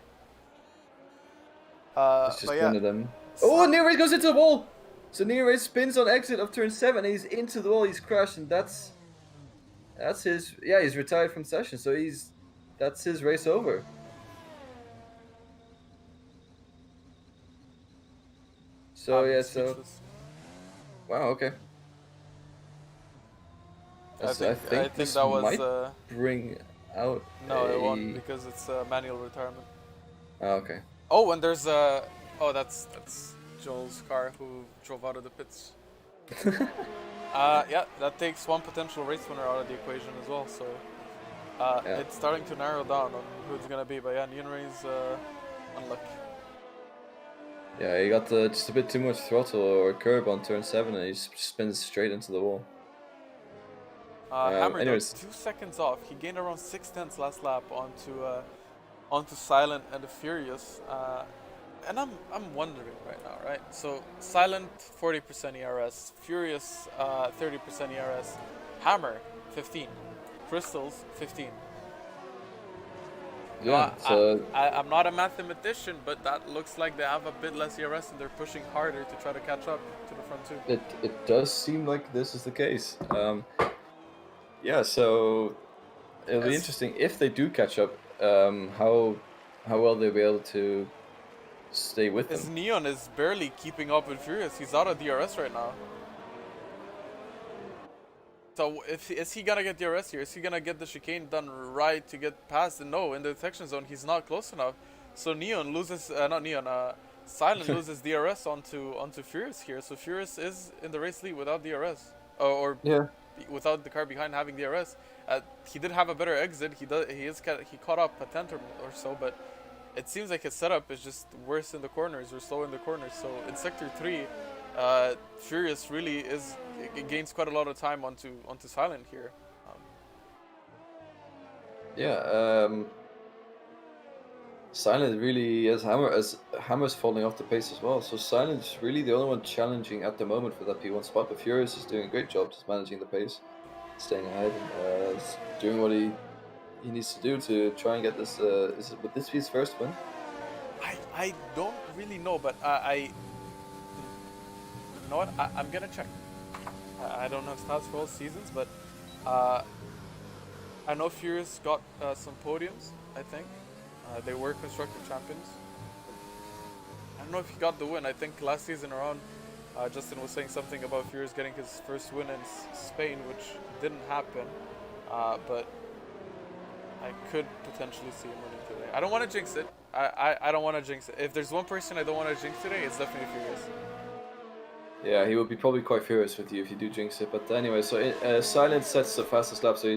It's just one of them. Oh, Neon Race goes into the wall! So Neon Race spins on exit of turn 7 and he's into the wall, he's crashed, and that's his, he's retired from session, so that's his race over. So wow, okay. I think this that was might bring out no, it won't, because it's manual retirement. Oh, okay. Oh, and there's that's Joel's car who drove out of the pits. Yeah, that takes 1 potential race winner out of the equation as well. So it's starting to narrow down on who it's gonna be. But yeah, Neon Rays unlucky. Yeah, he got just a bit too much throttle or curb on turn 7 and he just spins straight into the wall. Hammer though, Anyways, 2 seconds off. He gained around 6 tenths last lap onto Silent and the Furious. And I'm wondering right now, right? So Silent 40% ERS, Furious 30% ERS, Hammer 15, Crystals 15. yeah, so I'm not a mathematician, but that looks like they have a bit less ERS and they're pushing harder to try to catch up to the front two. it does seem like this is the case. Yeah, so it'll be interesting if they do catch up. How well they'll be able to stay with His them. Neon is barely keeping up with Furious. He's out of DRS right now. So is he gonna get DRS here? Is he gonna get the chicane done right to get past? No, in the detection zone he's not close enough. So Neon loses, not Neon, Silent loses DRS onto Furious here. So Furious is in the race lead without DRS, or Yeah. without the car behind having DRS. He did have a better exit. He caught up a tenth or so, but it seems like his setup is just worse in the corners or slow in the corners. So in sector 3, Furious really gains quite a lot of time onto Silent here. Yeah. Silent really as Hammer's falling off the pace as well. So Silent's really the only one challenging at the moment for that P1 spot. But Furious is doing a great job just managing the pace, staying ahead, and doing what he needs to do to try and get this. Would this be his first win? I don't really know, but you know what? I'm gonna check. I don't know stats for all seasons, but I know Furious got some podiums. I think they were constructor champions. I don't know if he got the win. I think last season around, Justin was saying something about Furious getting his first win in Spain, which didn't happen. But I could potentially see him winning today. I don't want to jinx it. I don't want to jinx it. If there's one person I don't want to jinx today, it's definitely Furious. Yeah, he would be probably quite furious with you if you do jinx it. But anyway, so Silent sets the fastest lap, so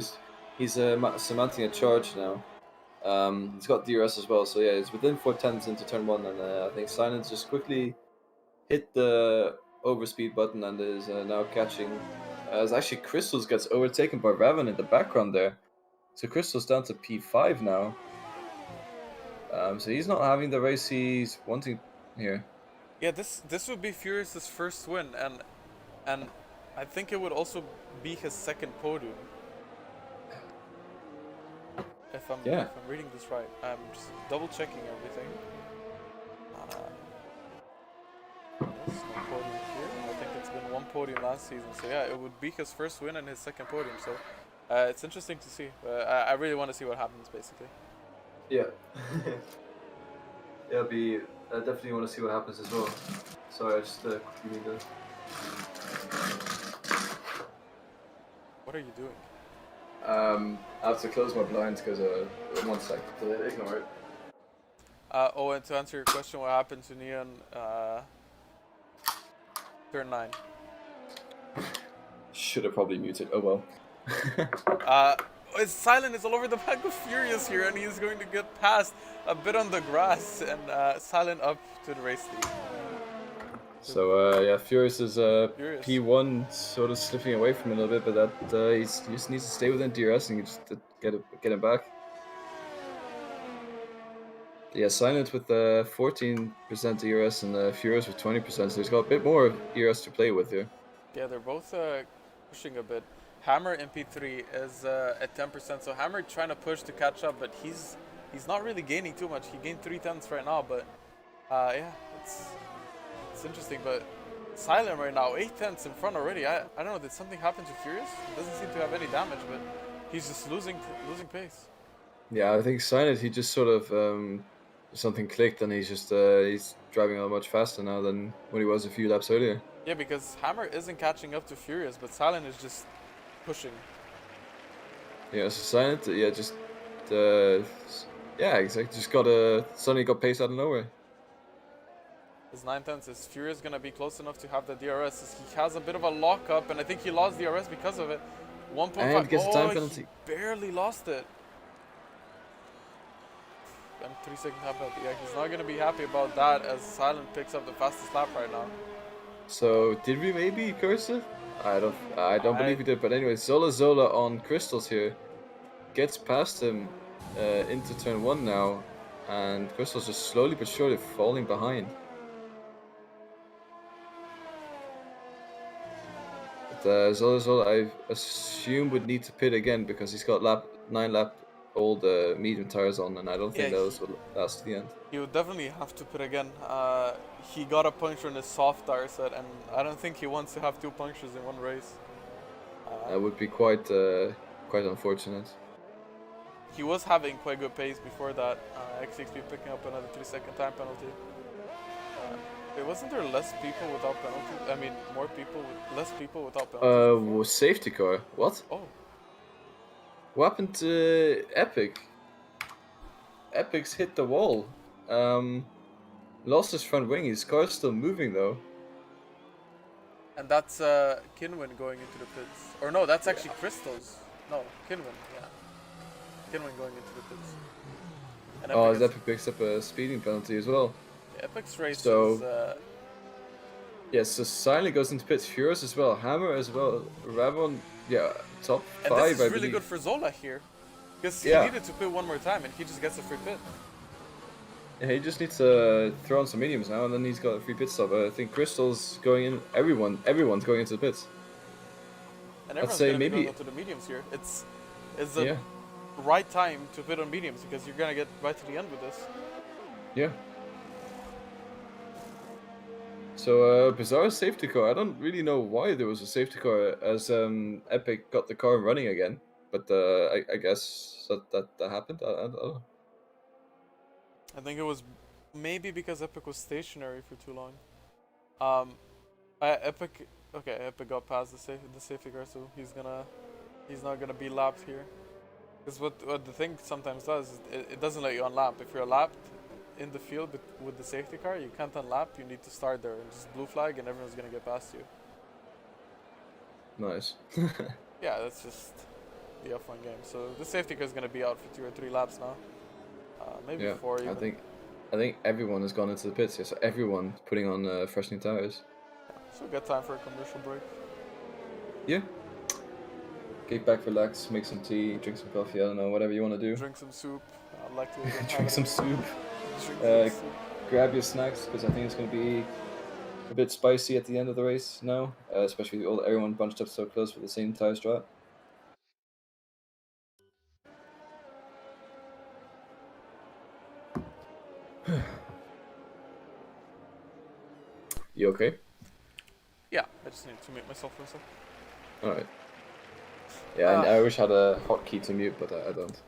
he's cementing a charge now. He's got DRS as well, so yeah, he's within 4 tenths into turn 1, and I think Silent just quickly hit the overspeed button and is now catching. As actually Crystals gets overtaken by Raven in the background there, so Crystals down to P5 now. So he's not having the race he's wanting here. Yeah, this would be Furious's first win, and I think it would also be his second podium. If I'm reading this right, I'm just double checking everything. There's no podium here. I think it's been one podium last season, so yeah, it would be his first win and his second podium. So it's interesting to see. I really want to see what happens, basically. Yeah. Yeah, I definitely want to see what happens as well. Sorry, I just quickly need to. What are you doing? I have to close my blinds because 1 sec. Ignore it. And to answer your question, what happened to Neon turn 9? Should have probably muted. Oh well. Silent is all over the back of Furious here, and he's going to get past a bit on the grass, and Silent up to the race lead. So yeah, Furious is P1 sort of slipping away from him a little bit, but that he just needs to stay within DRS and just to get him back. Yeah, Silent with 14% ERS and Furious with 20%, so he's got a bit more ERS to play with here. Yeah, they're both pushing a bit. Hammer in P3 is at 10%, so Hammer trying to push to catch up, but he's not really gaining too much. He gained 3 tenths right now, but yeah, it's interesting. But Silent right now, 8 tenths in front already. I don't know, did something happen to Furious? It doesn't seem to have any damage, but he's just losing pace. Yeah, I think Silent, he just sort of something clicked and he's driving a lot much faster now than when he was a few laps earlier. Yeah, because Hammer isn't catching up to Furious, but Silent is just pushing. Yeah, so Silent, yeah, just yeah, exactly. Just suddenly got pace out of nowhere. His 9 tenths. Is Furious gonna be close enough to have the DRS? He has a bit of a lockup, and I think he lost DRS because of it. 1.5. And gets a time penalty. He barely lost it. And 3-second time penalty. Yeah, he's not gonna be happy about that as Silent picks up the fastest lap right now. So did we maybe curse it? I don't believe we did. But anyway, Zola on Crystals here gets past him into turn 1 now, and Crystals just slowly but surely falling behind. But Zola, I assume, would need to pit again because he's got 9 lap old medium tires on, and I don't think those will last to the end. He would definitely have to pit again. He got a puncture in his soft tire set, and I don't think he wants to have 2 punctures in one race. That would be quite unfortunate. He was having quite good pace before that. X6P picking up another 3-second time penalty. Wasn't there less people without penalties? I mean, more people, less people without penalties. Safety car. What? Oh. What happened to Epic? Epic's hit the wall. Lost his front wing. His car's still moving though. And that's Kinwin going into the pits. Or no, that's actually Crystals. No, Kinwin, yeah. Kinwin going into the pits. And Epic picks up a speeding penalty as well. Epic's race so, is... yeah, so Silent goes into pits. Furious as well. Hammer as well. Ravon, yeah, top 5, and this is I really believe. good for Zola here. Because he needed to pit one more time and he just gets a free pit. Yeah, he just needs to throw on some mediums now and then he's got a free pit stop. I think Crystal's going in. Everyone's going into the pits. And everyone's going to be going to the mediums here. It's the right time to pit on mediums because you're going to get right to the end with this. Yeah. So, bizarre safety car. I don't really know why there was a safety car as Epic got the car running again. But I guess that happened. I don't know. I think it was maybe because Epic was stationary for too long. Epic got past the safety car, so he's not gonna be lapped here. Because what the thing sometimes does is it doesn't let you unlap. If you're lapped in the field with the safety car, you can't unlap. You need to start there and just blue flag, and everyone's gonna get past you. Nice. Yeah, that's just the F1 game. So the safety car is gonna be out for 2 or 3 laps now. Maybe 4 even. I think everyone has gone into the pits here, so everyone putting on fresh new tires. Yeah, so good time for a commercial break. Yeah. Kick back, relax, make some tea, drink some coffee, I don't know, whatever you want to do. Drink some soup. I'd like to drink some soup. Grab your snacks, because I think it's going to be a bit spicy at the end of the race now, especially with everyone bunched up so close with the same tire strap. You okay? Yeah, I just need to mute myself for a second. Alright. Yeah, and I wish I had a hotkey to mute, but I don't.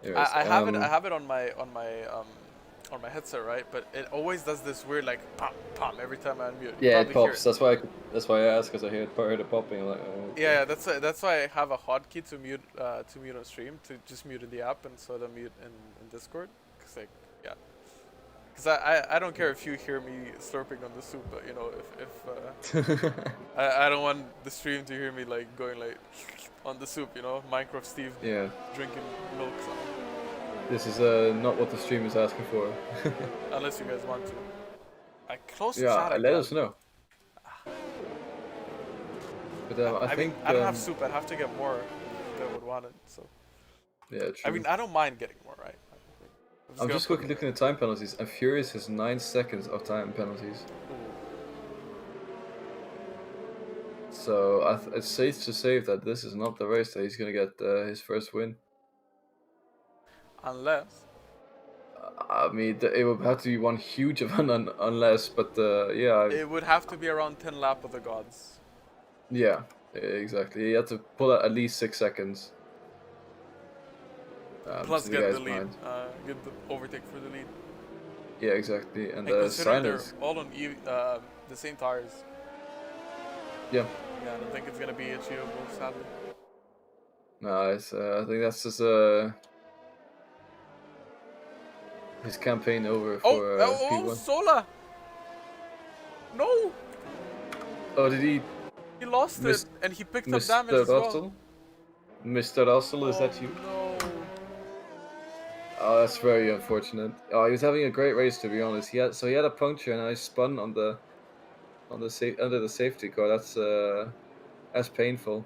Anyways, I have it on my headset, right? But it always does this weird like pop pop every time I unmute. Yeah, it pops. That's why I asked, because I heard it popping. I'm like, oh, okay. Yeah, that's why I have a hotkey to mute on stream, to just mute in the app and so to mute in Discord. Cause like, yeah. Because I don't care if you hear me slurping on the soup, but you know, if I don't want the stream to hear me like going like on the soup, you know, Minecraft Steve drinking milk. So. This is not what the stream is asking for. Unless you guys want to. I close the chat. chat. Let us know. But I think I don't have soup. I'd have to get more if I would want it. So. Yeah, true. I mean, I don't mind getting more, right? I'm just quickly looking at time penalties, and Furious has 9 seconds of time penalties. Ooh. So it's safe to say that this is not the race that he's gonna get his first win. Unless. I mean, it would have to be one huge event unless, but yeah. It would have to be around 10 lap of the gods. Yeah, exactly. You have to pull out at least 6 seconds. Plus get the lead, get the overtake for the lead. Yeah, exactly. And considering they're all on the same tires. Yeah. Yeah, I don't think it's gonna be achievable, sadly. Nice. I think that's just his campaign over for P1. Sola! No! Oh, did he? He lost it, and he picked up damage as well. Mr. Russell, is that you? No. Oh, that's very unfortunate. Oh, he was having a great race, to be honest. He had a puncture, and I spun on the under the safety car. That's painful.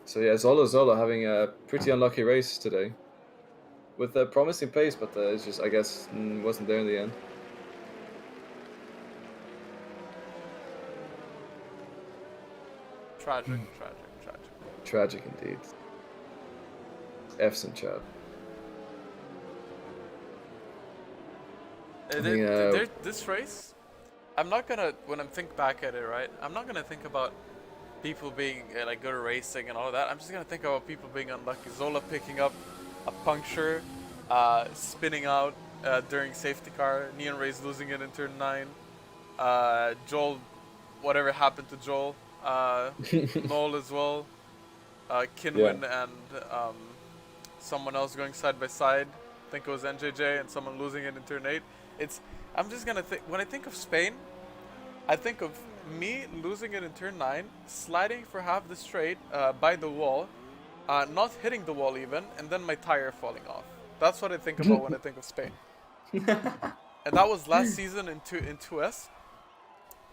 So yeah, Zola having a pretty unlucky race today, with a promising pace, but it's just, I guess, wasn't there in the end. Tragic. Tragic indeed. F's in chat. This race, I'm not gonna, when I'm think back at it, right? I'm not gonna think about people being like good at racing and all that. I'm just gonna think about people being unlucky. Zola picking up a puncture, spinning out during safety car. Neon Rays losing it in turn 9. Joel, whatever happened to Joel. Noel as well. Kinwin and someone else going side by side. I think it was NJJ and someone losing it in turn 8. I'm just gonna think, when I think of Spain, I think of me losing it in turn 9, sliding for half the straight by the wall, not hitting the wall even, and then my tire falling off. That's what I think about when I think of Spain. And that was last season in 2S,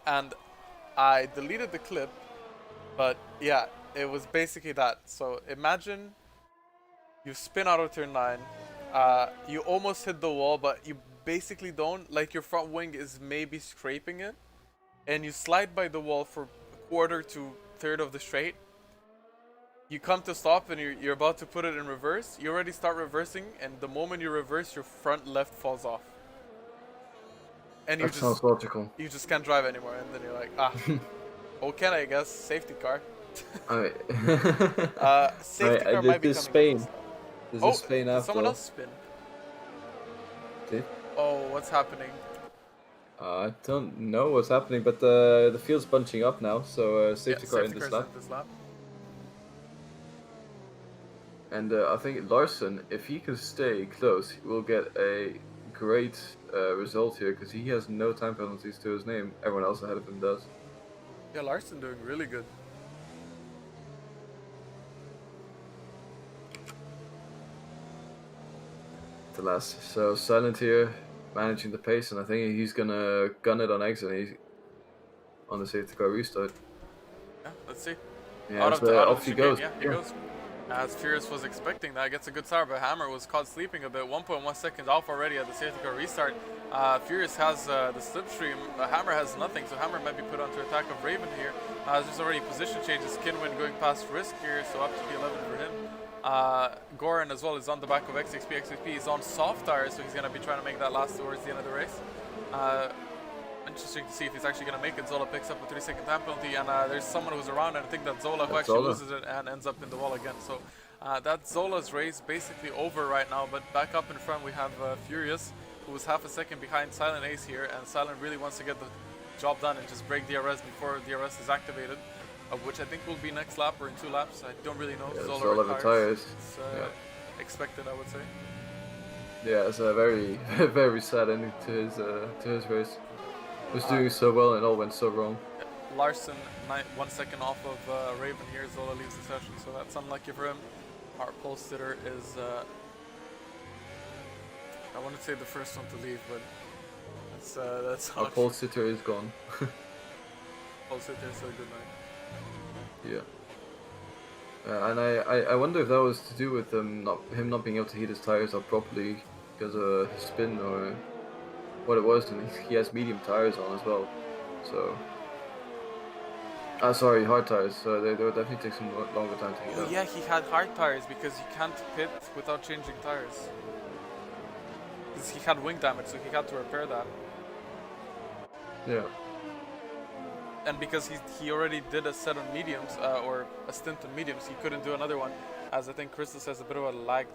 and I deleted the clip, but yeah, it was basically that. So imagine you spin out of turn 9, you almost hit the wall, but you basically don't, like your front wing is maybe scraping it, and you slide by the wall for a quarter to third of the straight. You come to stop and you're about to put it in reverse. You already start reversing, and the moment you reverse, your front left falls off. And that sounds logical. You just can't drive anymore, and then you're like, okay, I guess, safety car. Safety car might be coming. Spain. This Spain after. Did someone else spin? Did? Oh, what's happening? I don't know what's happening, but the field's bunching up now, so safety car in this lap. And I think Larson, if he can stay close, will get a great result here, because he has no time penalties to his name. Everyone else ahead of him does. Yeah, Larson doing really good. The last. So Silent here, managing the pace, and I think he's gonna gun it on exit. On the safety car restart. Yeah, let's see. Yeah, off he goes. Yeah, he goes. As Furious was expecting that, gets a good start, but Hammer was caught sleeping a bit. 1.1 seconds off already at the safety car restart. Furious has the slipstream, Hammer has nothing, so Hammer might be put onto attack of Raven here. There's already position changes, Kinwin going past Risk here, so up to P11 for him. Goran as well is on the back of XXP. XXP is on soft tires, so he's going to be trying to make that last towards the end of the race. Interesting to see if he's actually going to make it. Zola picks up a 3-second time penalty, and there's someone who's around, and I think that's Zola who actually loses it and ends up in the wall again. So that's Zola's race basically over right now, but back up in front we have Furious, who was half a second behind Silent Ace here, and Silent really wants to get the job done and just break DRS before DRS is activated, which I think will be next lap or in 2 laps. I don't really know. Yeah, Zola retires. It's expected, I would say. Yeah, it's a very, very sad ending to his race. He was doing so well and it all went so wrong. Larson, 1 second off of Raven here. Zola leaves the session, so that's unlucky for him. Our pole sitter is, I want to say the first one to leave, but that's our pole sitter is gone. Pole sitter is a good night. Yeah. And I wonder if that was to do with him not being able to heat his tires up properly because of his spin, or what it was. And he has medium tires on as well, so sorry, hard tires, so they would definitely take some longer time to heat up. Yeah, he had hard tires because you can't pit without changing tires. Because he had wing damage, so he had to repair that. Yeah. And because he already did a set on mediums, or a stint on mediums, he couldn't do another one. As I think Crystal says, a bit of a lag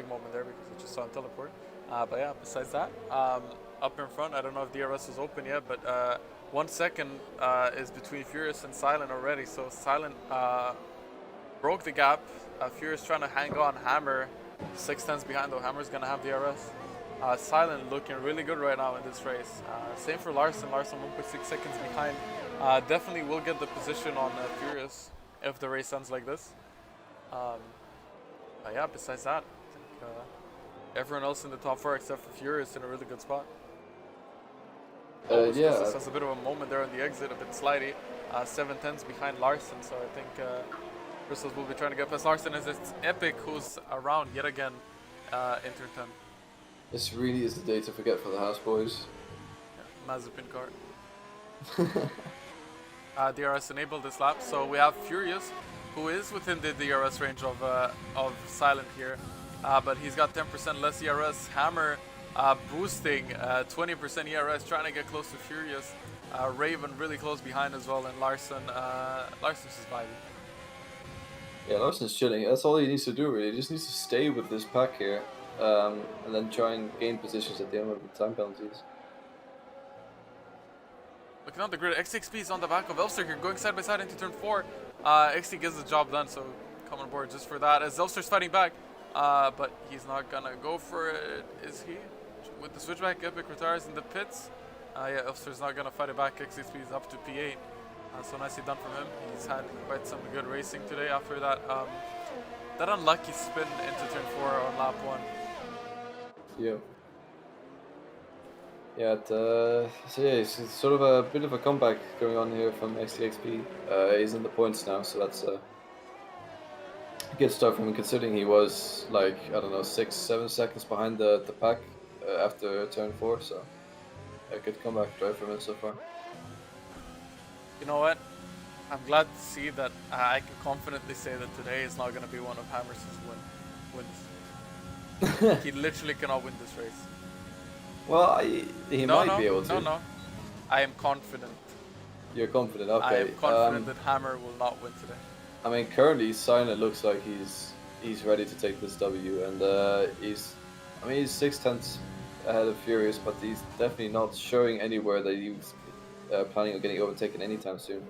moment there because he just saw him teleport. But yeah, besides that, up in front, I don't know if DRS is open yet, but 1 second is between Furious and Silent already. So Silent broke the gap. Furious trying to hang on. Hammer 6/10 behind though. Hammer's gonna have DRS. Silent looking really good right now in this race. Same for Larson. Larson 1.6 seconds behind. Definitely will get the position on Furious if the race ends like this. Yeah, besides that, I think everyone else in the top 4 except for Furious in a really good spot. Yeah. This has a bit of a moment there on the exit, a bit slidey. 7/10s behind Larson, so I think Crystals will be trying to get past Larson as it's Epic who's around yet again in turn 10. This really is the day to forget for the house boys. Yeah, Mazepin car. DRS enabled this lap, so we have Furious, who is within the DRS range of Silent here, but he's got 10% less ERS. Hammer boosting 20% ERS, trying to get close to Furious. Raven really close behind as well, and Larson's just vibing. Yeah, Larson's chilling. That's all he needs to do, really. He just needs to stay with this pack here, and then try and gain positions at the end of the time penalties. Looking on the grid, XXP is on the back of Elster here, going side by side into turn 4. XT gets the job done, so come on board just for that. As Elster's fighting back, but he's not gonna go for it, is he? With the switchback, Epic retires in the pits. Yeah, Elster's not gonna fight it back. XXP is up to P8. So nicely done from him. He's had quite some good racing today after that that unlucky spin into turn 4 on lap 1. Yeah. Yeah, so yeah, it's sort of a bit of a comeback going on here from XTXP. He's in the points now, so that's a good start from him, considering he was like, I don't know, 6-7 seconds behind the pack after turn 4, so a good comeback drive from him so far. You know what? I'm glad to see that I can confidently say that today is not going to be one of Hammerson's wins. He literally cannot win this race. Well, he might be able to. No. I am confident. You're confident, okay. I am confident that Hammer will not win today. I mean, currently Silent looks like he's ready to take this W, and he's 6/10 ahead of Furious, but he's definitely not showing anywhere that he's planning on getting overtaken anytime soon.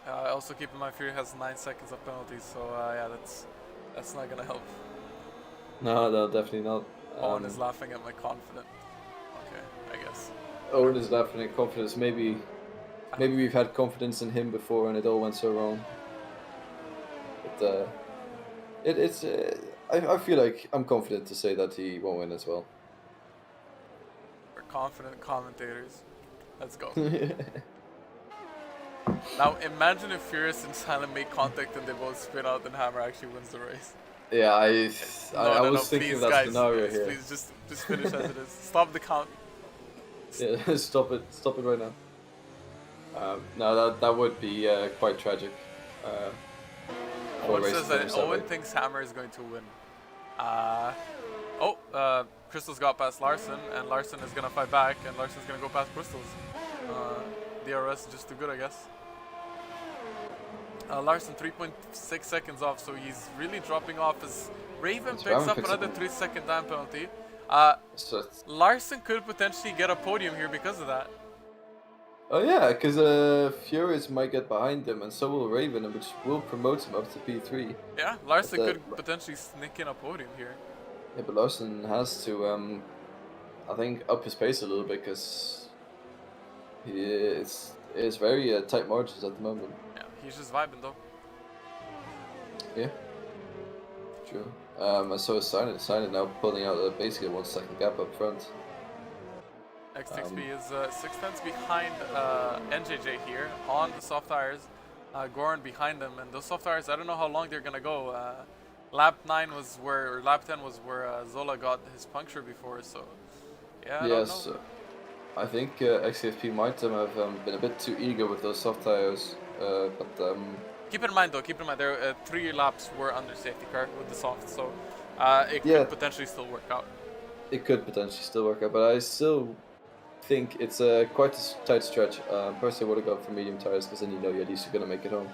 Also keep in mind Fury has 9 seconds of penalties, so yeah, that's not gonna help. No, definitely not. Owen is laughing at my confidence. Okay, I guess. Owen is laughing at confidence. Maybe we've had confidence in him before and it all went so wrong. But I feel like I'm confident to say that he won't win as well. We're confident commentators. Let's go. Now imagine if Furious and Silent make contact and they both spin out, then Hammer actually wins the race. Yeah, I was thinking please, of that guys, scenario here. Please just finish as it is. Stop the count. Yeah, stop it right now. No, that would be quite tragic. Owen says that Owen thinks Hammer is going to win. Crystals got past Larson, and Larson is gonna fight back, and Larson's gonna go past Crystals. DRS just too good, I guess. Larson 3.6 seconds off, so he's really dropping off as Raven picks up another 3-second time penalty. Larson could potentially get a podium here because of that. Oh yeah, because Furious might get behind him, and so will Raven, which will promote him up to P3. Yeah, Larson could potentially sneak in a podium here. Yeah, but Larson has to, I think, up his pace a little bit, because it's very tight margins at the moment. Yeah, he's just vibing though. Yeah, true. So is Silent now pulling out basically a 1 second gap up front. XTXP is 6/10 behind NJJ here on the soft tires. Goran behind them, and those soft tires, I don't know how long they're gonna go. Lap 10 was where Zola got his puncture before, so yeah. I don't know. I think XTXP might have been a bit too eager with those soft tires, but keep in mind there 3 laps were under safety car with the soft, so it could potentially still work out. It could potentially still work out, but I still think it's quite a tight stretch. Personally, I would have gone for medium tires, because then you know you're at least going to make it home.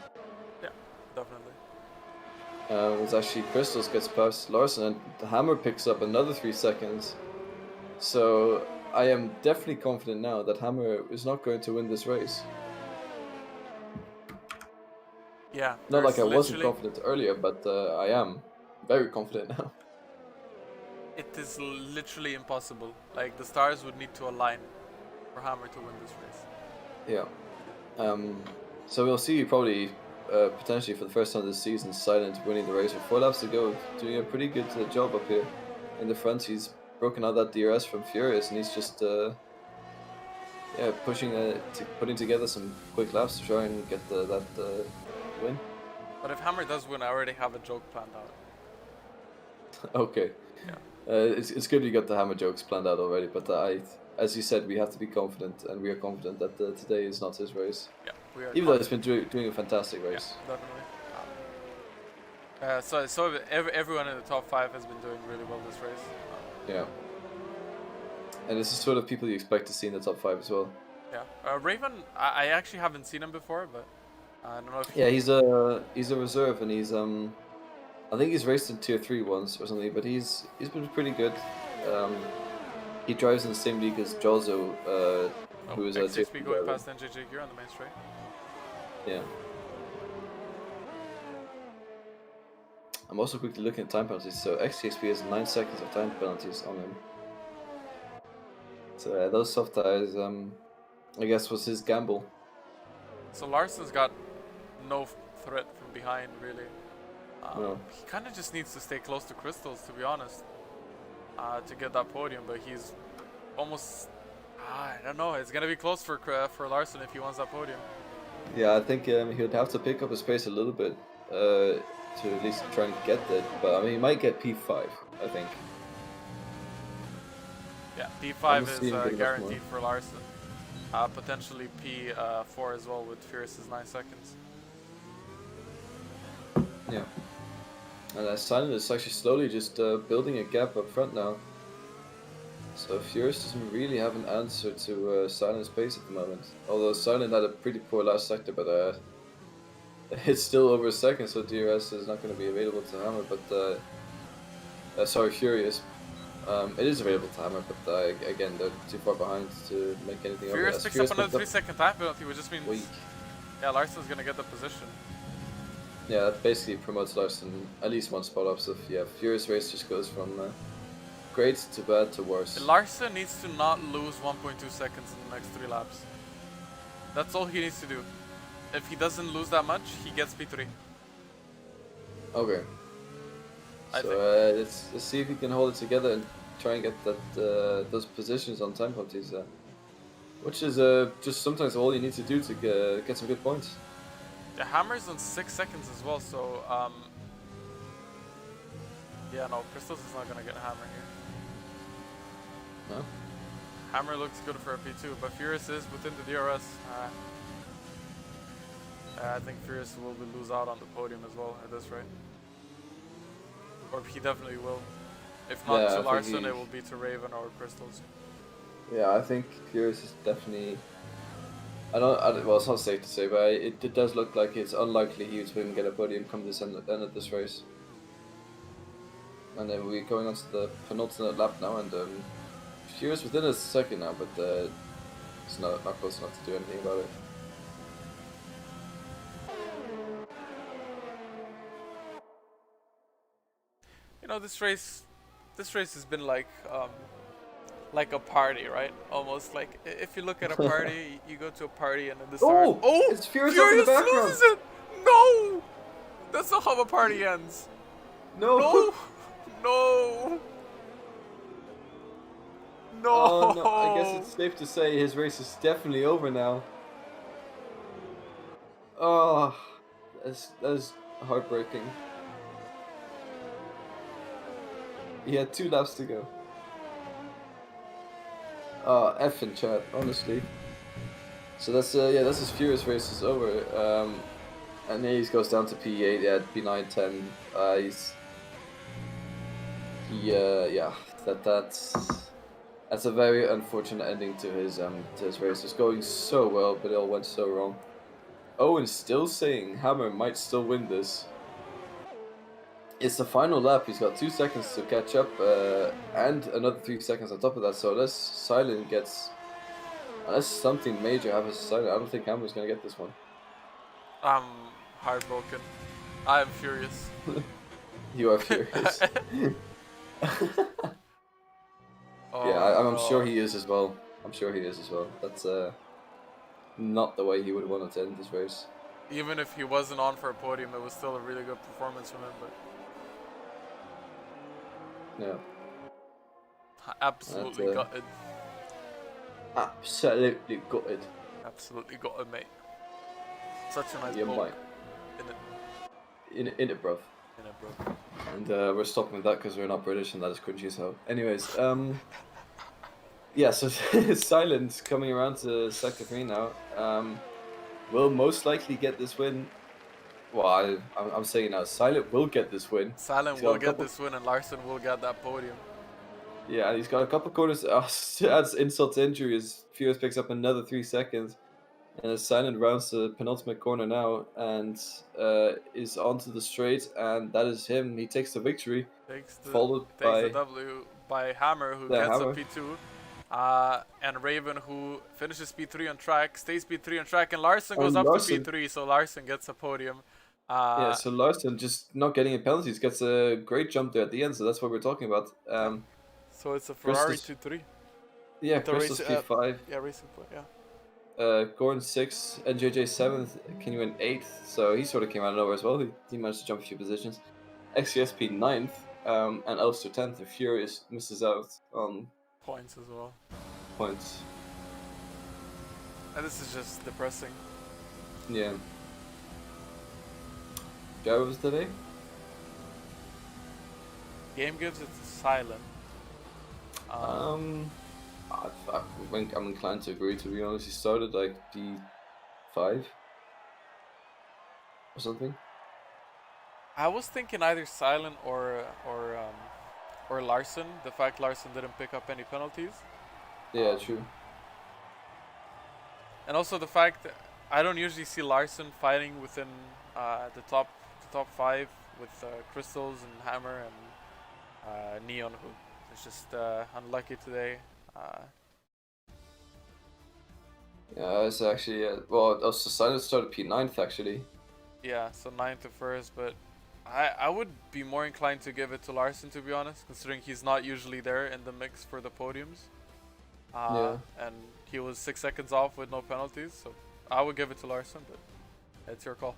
Yeah, definitely. It's actually Crystals gets past Larson, and the Hammer picks up another 3 seconds. So I am definitely confident now that Hammer is not going to win this race. Yeah. Not like I wasn't confident earlier, but I am very confident now. It is literally impossible. Like, the stars would need to align for Hammer to win this race. Yeah. So we'll see probably potentially for the first time this season, Silent winning the race with 4 laps to go, doing a pretty good job up here. in the front. He's broken out that DRS from Furious, and he's just pushing putting together some quick laps to try and get that win. But if Hammer does win, I already have a joke planned out. Okay. Yeah. It's good you got the Hammer jokes planned out already, but as you said, we have to be confident, and we are confident that today is not his race. Yeah, we are. Even though he's been doing a fantastic race. Yeah, definitely. So everyone in the top 5 has been doing really well this race. Yeah. And this is sort of people you expect to see in the top 5 as well. Yeah. Raven, I actually haven't seen him before, but I don't know if. Yeah, he's a reserve, and he's I think he's raced in tier 3 once or something, but he's been pretty good. He drives in the same league as Jozo, who is a tier 3 going past NJJ here on the main straight. Yeah. I'm also quickly looking at time penalties. So XTXP has 9 seconds of time penalties on him. So those soft tires, I guess, was his gamble. So Larson's got no threat from behind, really. No. He kind of just needs to stay close to Crystals, to be honest, to get that podium. But he's almost, I don't know. It's gonna be close for Larson if he wants that podium. Yeah, I think he would have to pick up his pace a little bit to at least try and get that. But I mean, he might get P5, I think. Yeah, P5 is guaranteed for Larson. Potentially P4 as well with Furious's 9 seconds. Yeah. And Silent is actually slowly just building a gap up front now. So Furious doesn't really have an answer to Silent's pace at the moment. Although Silent had a pretty poor last sector, but it's still over a second, so DRS is not going to be available to Hammer. But sorry, Furious. It is available to Hammer, but again, they're too far behind to make anything of it. Furious picks up another 3-second time penalty, which just means weak. Yeah, Larson's going to get the position. Yeah, that basically promotes Larson at least one spot up. So yeah, Furious race just goes from great to bad to worse. Larson needs to not lose 1.2 seconds in the next 3 laps. That's all he needs to do. If he doesn't lose that much, he gets P3. Okay. So let's see if he can hold it together and try and get that those positions on time penalties. Which is just sometimes all you need to do to get some good points. The Hammer's on 6 seconds as well, so yeah, no, Crystals is not gonna get Hammer here. No? Hammer looks good for a P2, but Furious is within the DRS. I think Furious will lose out on the podium as well at this rate. Or he definitely will. If not to Larson, it will be to Raven or Crystals. Yeah, I think Furious is definitely. Well, it's not safe to say, but it does look like it's unlikely he will get a podium come this end of this race. And then we're going on to the penultimate lap now, and Furious within a second now, but it's not close enough to do anything about it. You know, this race has been like a party, right? Almost like if you look at a party, you go to a party and then the start. Oh, it's Furious up in the background. Loses it. No, that's not how a party ends. No. No. No. No. Oh, no. I guess it's safe to say his race is definitely over now. Oh, that's heartbreaking. He had 2 laps to go. F in chat, honestly. So that's that's his Furious race is over. And then he goes down to P8, yeah, P9, 10. That's a very unfortunate ending to his race. It's going so well, but it all went so wrong. Owen still saying Hammer might still win this. It's the final lap. He's got 2 seconds to catch up, and another 3 seconds on top of that. So unless something major happens to Silent, I don't think Hammer's gonna get this one. I'm heartbroken. I'm furious. You are furious. Oh, yeah, I'm sure he is as well. That's not the way he would want to end this race. Even if he wasn't on for a podium, it was still a really good performance from him. But yeah. Absolutely That, gutted. absolutely gutted. Absolutely gutted, mate. Such a nice Yeah, poke. mate. In it, In it, bruv. bro. And we're stopping with that because we're not British and that is cringy as hell. Anyways, yeah, so Silent coming around to Sector 3 now. Will most likely get this win. Well, I'm saying now, Silent will get this win. Silent He's got will a get couple. this win, and Larson will get that podium. Yeah, and he's got a couple corners. Adds insult to injury as Furious picks up another 3 seconds. And as Silent rounds the penultimate corner now and is onto the straight, and that is him. He takes the victory, Takes followed the by W by Hammer, who the gets a Hammer. P2. And Raven, who finishes P3 on track, stays P3 on track, and Larson goes And up Larson, to P3, so Larson gets a podium. yeah, so Larson just not getting any penalties, gets a great jump there at the end, so that's what we're talking about. Yeah. So it's a Ferrari Crystal's, 2-3. yeah, With the Crystal's P5. yeah, racing point, yeah. Gordon 6th, NJJ 7th, Kinyuan 8th, so he sort of came out of nowhere as well. He managed to jump a few positions. XCSP 9th, and Elster 10th, and Furious misses out on Points as well. points. And this is just depressing. Yeah. Drivers today? Game gives it to Silent. I'm inclined to agree, to be honest. He started like P5 or something. I was thinking either Silent or Larson. The fact Larson didn't pick up any penalties. Yeah, true. And also the fact that I don't usually see Larson fighting within the top 5 with Crystals and Hammer and Neon, who is just unlucky today. Yeah, it's actually, well, also Silent started P9th actually. Yeah, so 9th to 1st, but I would be more inclined to give it to Larson, to be honest, considering he's not usually there in the mix for the podiums. Yeah. And he was 6 seconds off with no penalties, so I would give it to Larson, but it's your call.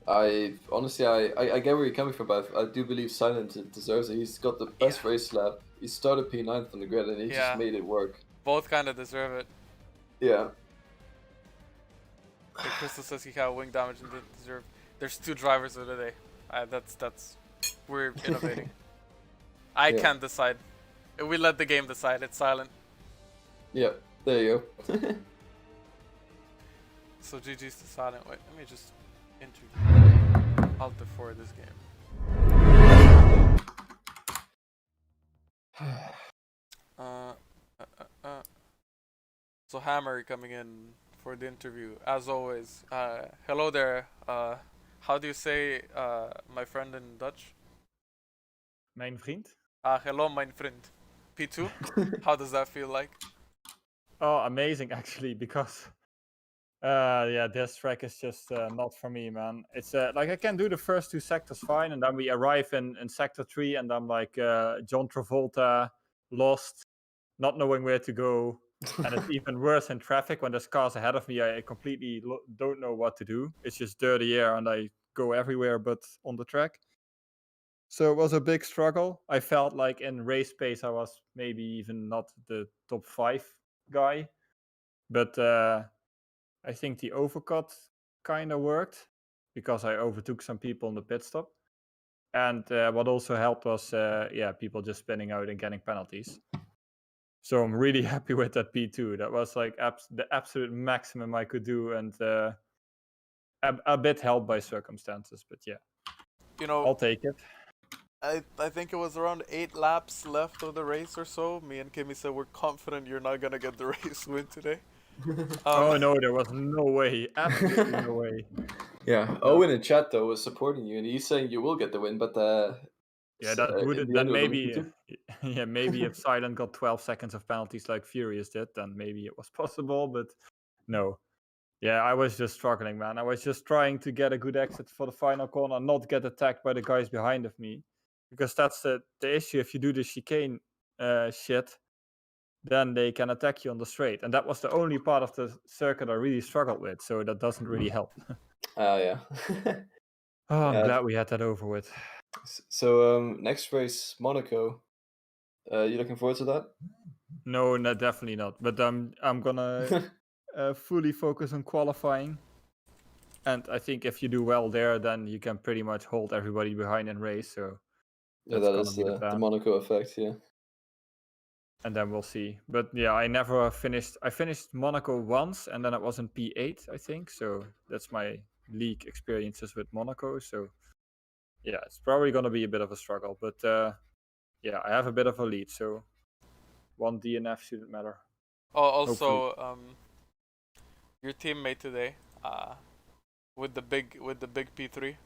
I honestly, I get where you're coming from, but I do believe Silent deserves it. He's got the best race lap. He started P9th on the grid and he just made it work. Both kind of deserve it. Yeah. Crystal says he had wing damage and didn't deserve. There's 2 drivers of the day. That's we're innovating. I can't decide. We let the game decide. It's Silent. Yeah, there you go. So GG's to Silent. Wait, let me just introduce Alt F4 this game. So Hammer coming in for the interview, as always. Hello there. How do you say my friend in Dutch? Mijn vriend. Hello, mein vriend. P2. How does that feel like? Oh, amazing actually, because yeah, this track is just not for me, man. It's like I can do the first 2 sectors fine, and then we arrive in sector 3, and I'm like John Travolta, lost, not knowing where to go. And it's even worse in traffic when there's cars ahead of me. I completely don't know what to do. It's just dirty air, and I go everywhere but on the track. So it was a big struggle. I felt like in race pace, I was maybe even not the top 5 guy. But I think the overcut kind of worked because I overtook some people in the pit stop. And what also helped was, people just spinning out and getting penalties. So I'm really happy with that P2. That was like the absolute maximum I could do, and a bit helped by circumstances. But yeah, I'll take it. I think it was around 8 laps left of the race or so. Me and Kimmy said we're confident you're not gonna get the race win today. Oh no, there was no way. Absolutely no way. Yeah, Owen in chat though was supporting you, and he's saying you will get the win, but yeah, that would then maybe yeah, maybe if Silent got 12 seconds of penalties like Furious did, then maybe it was possible, but no. Yeah, I was just struggling, man. I was just trying to get a good exit for the final corner, not get attacked by the guys behind of me, because that's the issue. If you do the chicane shit, then they can attack you on the straight, and that was the only part of the circuit I really struggled with. So that doesn't really help. yeah. Oh, I'm glad we had that over with. So next race, Monaco. You looking forward to that? No, definitely not. But I'm gonna fully focus on qualifying. And I think if you do well there, then you can pretty much hold everybody behind in race. So Yeah, that's that gonna is be the the plan. Monaco effect. Yeah. And then we'll see. But yeah, I never finished. I finished Monaco once, and then it was in P8, I think. So that's my league experiences with Monaco. So yeah, it's probably gonna be a bit of a struggle. But yeah, I have a bit of a lead, so one DNF shouldn't matter. Oh, Hopefully. also, your teammate today, with the big P3.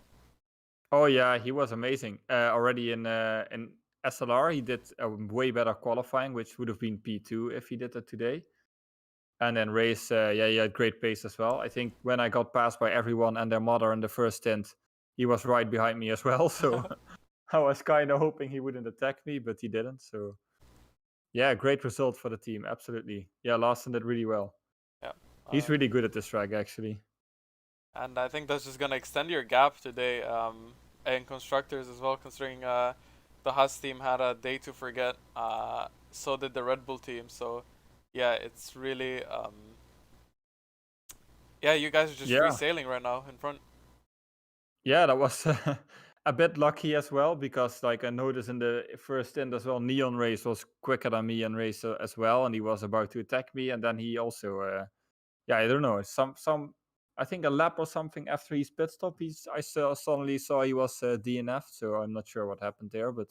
Oh yeah, he was amazing. Already in SLR, he did a way better qualifying, which would have been P2 if he did that today. And then race, yeah, he had great pace as well. I think when I got passed by everyone and their mother in the first stint, he was right behind me as well. So I was kind of hoping he wouldn't attack me, but he didn't. So yeah, great result for the team. Absolutely. Yeah, Larson did really well. Yeah. He's really good at this track, actually. And I think that's just gonna extend your gap today, in constructors as well, considering the Haas team had a day to forget. So did the Red Bull team. So yeah, it's really yeah, you guys are just free Yeah. sailing right now in front. Yeah, that was a bit lucky as well because, like, I noticed in the first stint as well, Neon Race was quicker than me in race as well, and he was about to attack me, and then he also, yeah, I don't know, I think a lap or something after his pit stop, suddenly saw he was DNF, so I'm not sure what happened there, but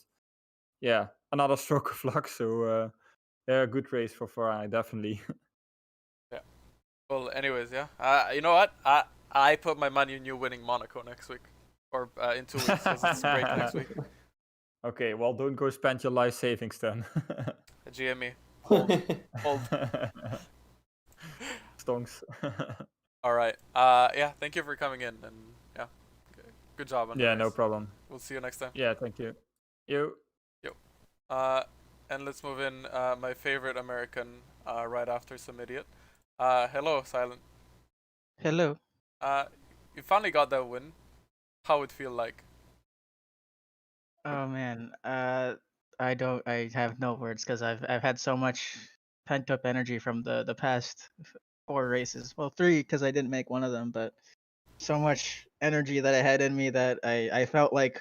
yeah, another stroke of luck. So yeah, good race for Ferrari, definitely. Yeah. Well, anyways, yeah. You know what? I put my money on you winning Monaco next week, or in 2 weeks, because it's break next week. Okay, well, don't go spend your life savings then. GME, hold. Stonks. All right. Yeah. Thank you for coming in, and yeah, good job on the Yeah, race. no problem. We'll see you next time. Yeah, thank you. You. And let's move in. My favorite American. Right after some idiot. Hello, Silent. Hello. You finally got that win. How it feel like? Oh man. I have no words because I've had so much pent up energy from the past 4 races. Well, 3 because I didn't make one of them, but so much energy that I had in me that I felt like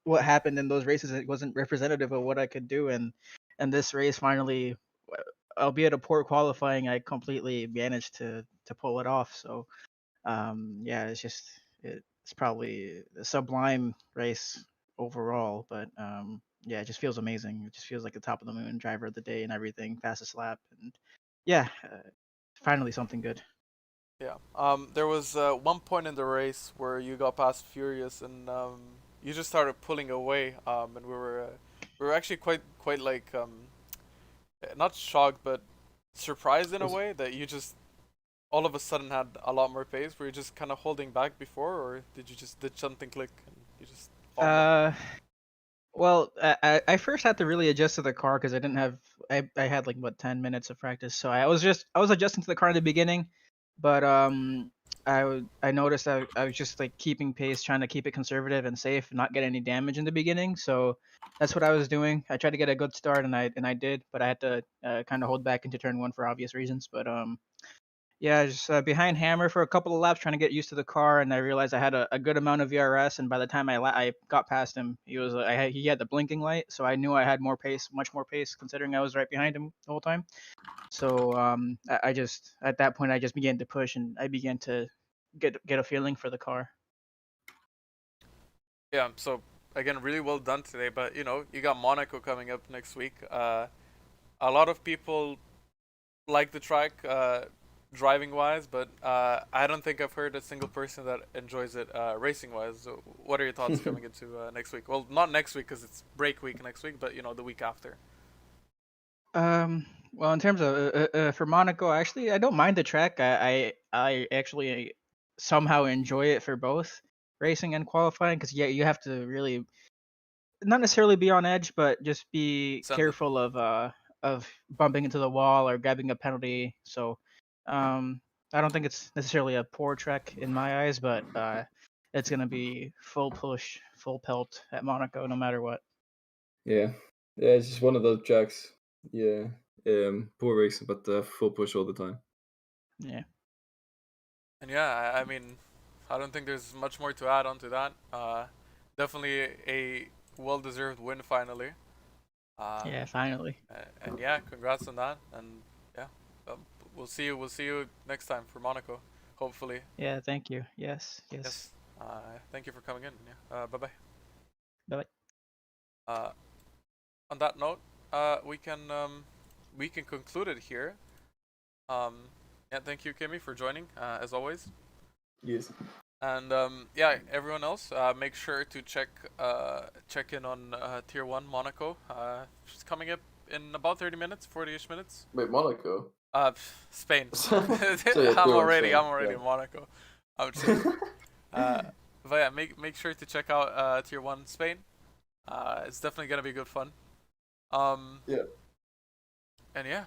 what happened in those races, it wasn't representative of what I could do, and this race finally, albeit a poor qualifying, I completely managed to pull it off. So yeah, it's probably a sublime race overall, but yeah, it just feels amazing. It just feels like the top of the moon, driver of the day and everything, fastest lap, and yeah, finally something good. Yeah. There was one point in the race where you got past Furious, and you just started pulling away. And we were actually quite like not shocked, but surprised in a way that you just all of a sudden had a lot more pace. Were you just kind of holding back before, or did something click and you just bombed it? Well, I first had to really adjust to the car because I didn't have I had like what 10 minutes of practice, so I was adjusting to the car in the beginning, but I noticed I was just like keeping pace, trying to keep it conservative and safe, not get any damage in the beginning. So that's what I was doing. I tried to get a good start, and I did, but I had to kind of hold back into turn 1 for obvious reasons. But yeah, just behind Hammer for a couple of laps trying to get used to the car, and I realized I had a good amount of VRS. And by the time I got past him, he had the blinking light, so I knew I had more pace, much more pace, considering I was right behind him the whole time. So I just at that point I just began to push, and I began to get a feeling for the car. Yeah. So again, really well done today. But you got Monaco coming up next week. A lot of people like the track, driving wise, but I don't think I've heard a single person that enjoys it racing wise. So what are your thoughts coming into next week? Well, not next week because it's break week next week, but the week after. Well, in terms of for Monaco, actually, I don't mind the track. I actually somehow enjoy it for both racing and qualifying because yeah, you have to really not necessarily be on edge, but just be Send it. careful of bumping into the wall or grabbing a penalty. So, I don't think it's necessarily a poor track in my eyes, but it's gonna be full push, full pelt at Monaco, no matter what. Yeah. Yeah, it's just one of those tracks. Yeah, poor racing, but full push all the time. Yeah. And yeah, I mean, I don't think there's much more to add on to that. Definitely a well-deserved win finally. Yeah. Finally. And yeah, congrats on that. And yeah, um, we'll see you. We'll see you next time for Monaco, hopefully. Yeah. Thank you. Yes. Yes. Yes. Thank you for coming in. Yeah. Bye bye. Bye. On that note, we can conclude it here. Yeah, thank you, Kimmy, for joining as always. Yes. And yeah, everyone else, make sure to check in on Tier 1 Monaco. She's coming up in about 30 minutes, 40-ish minutes. Wait, Monaco? Spain. So I'm already yeah. in Monaco. I'm just, but yeah, make sure to check out Tier 1 Spain. It's definitely gonna be good fun. Yeah. And yeah,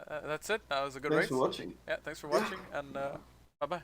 that's it. That was a good Thanks race. for watching. Yeah, thanks for watching, and bye bye.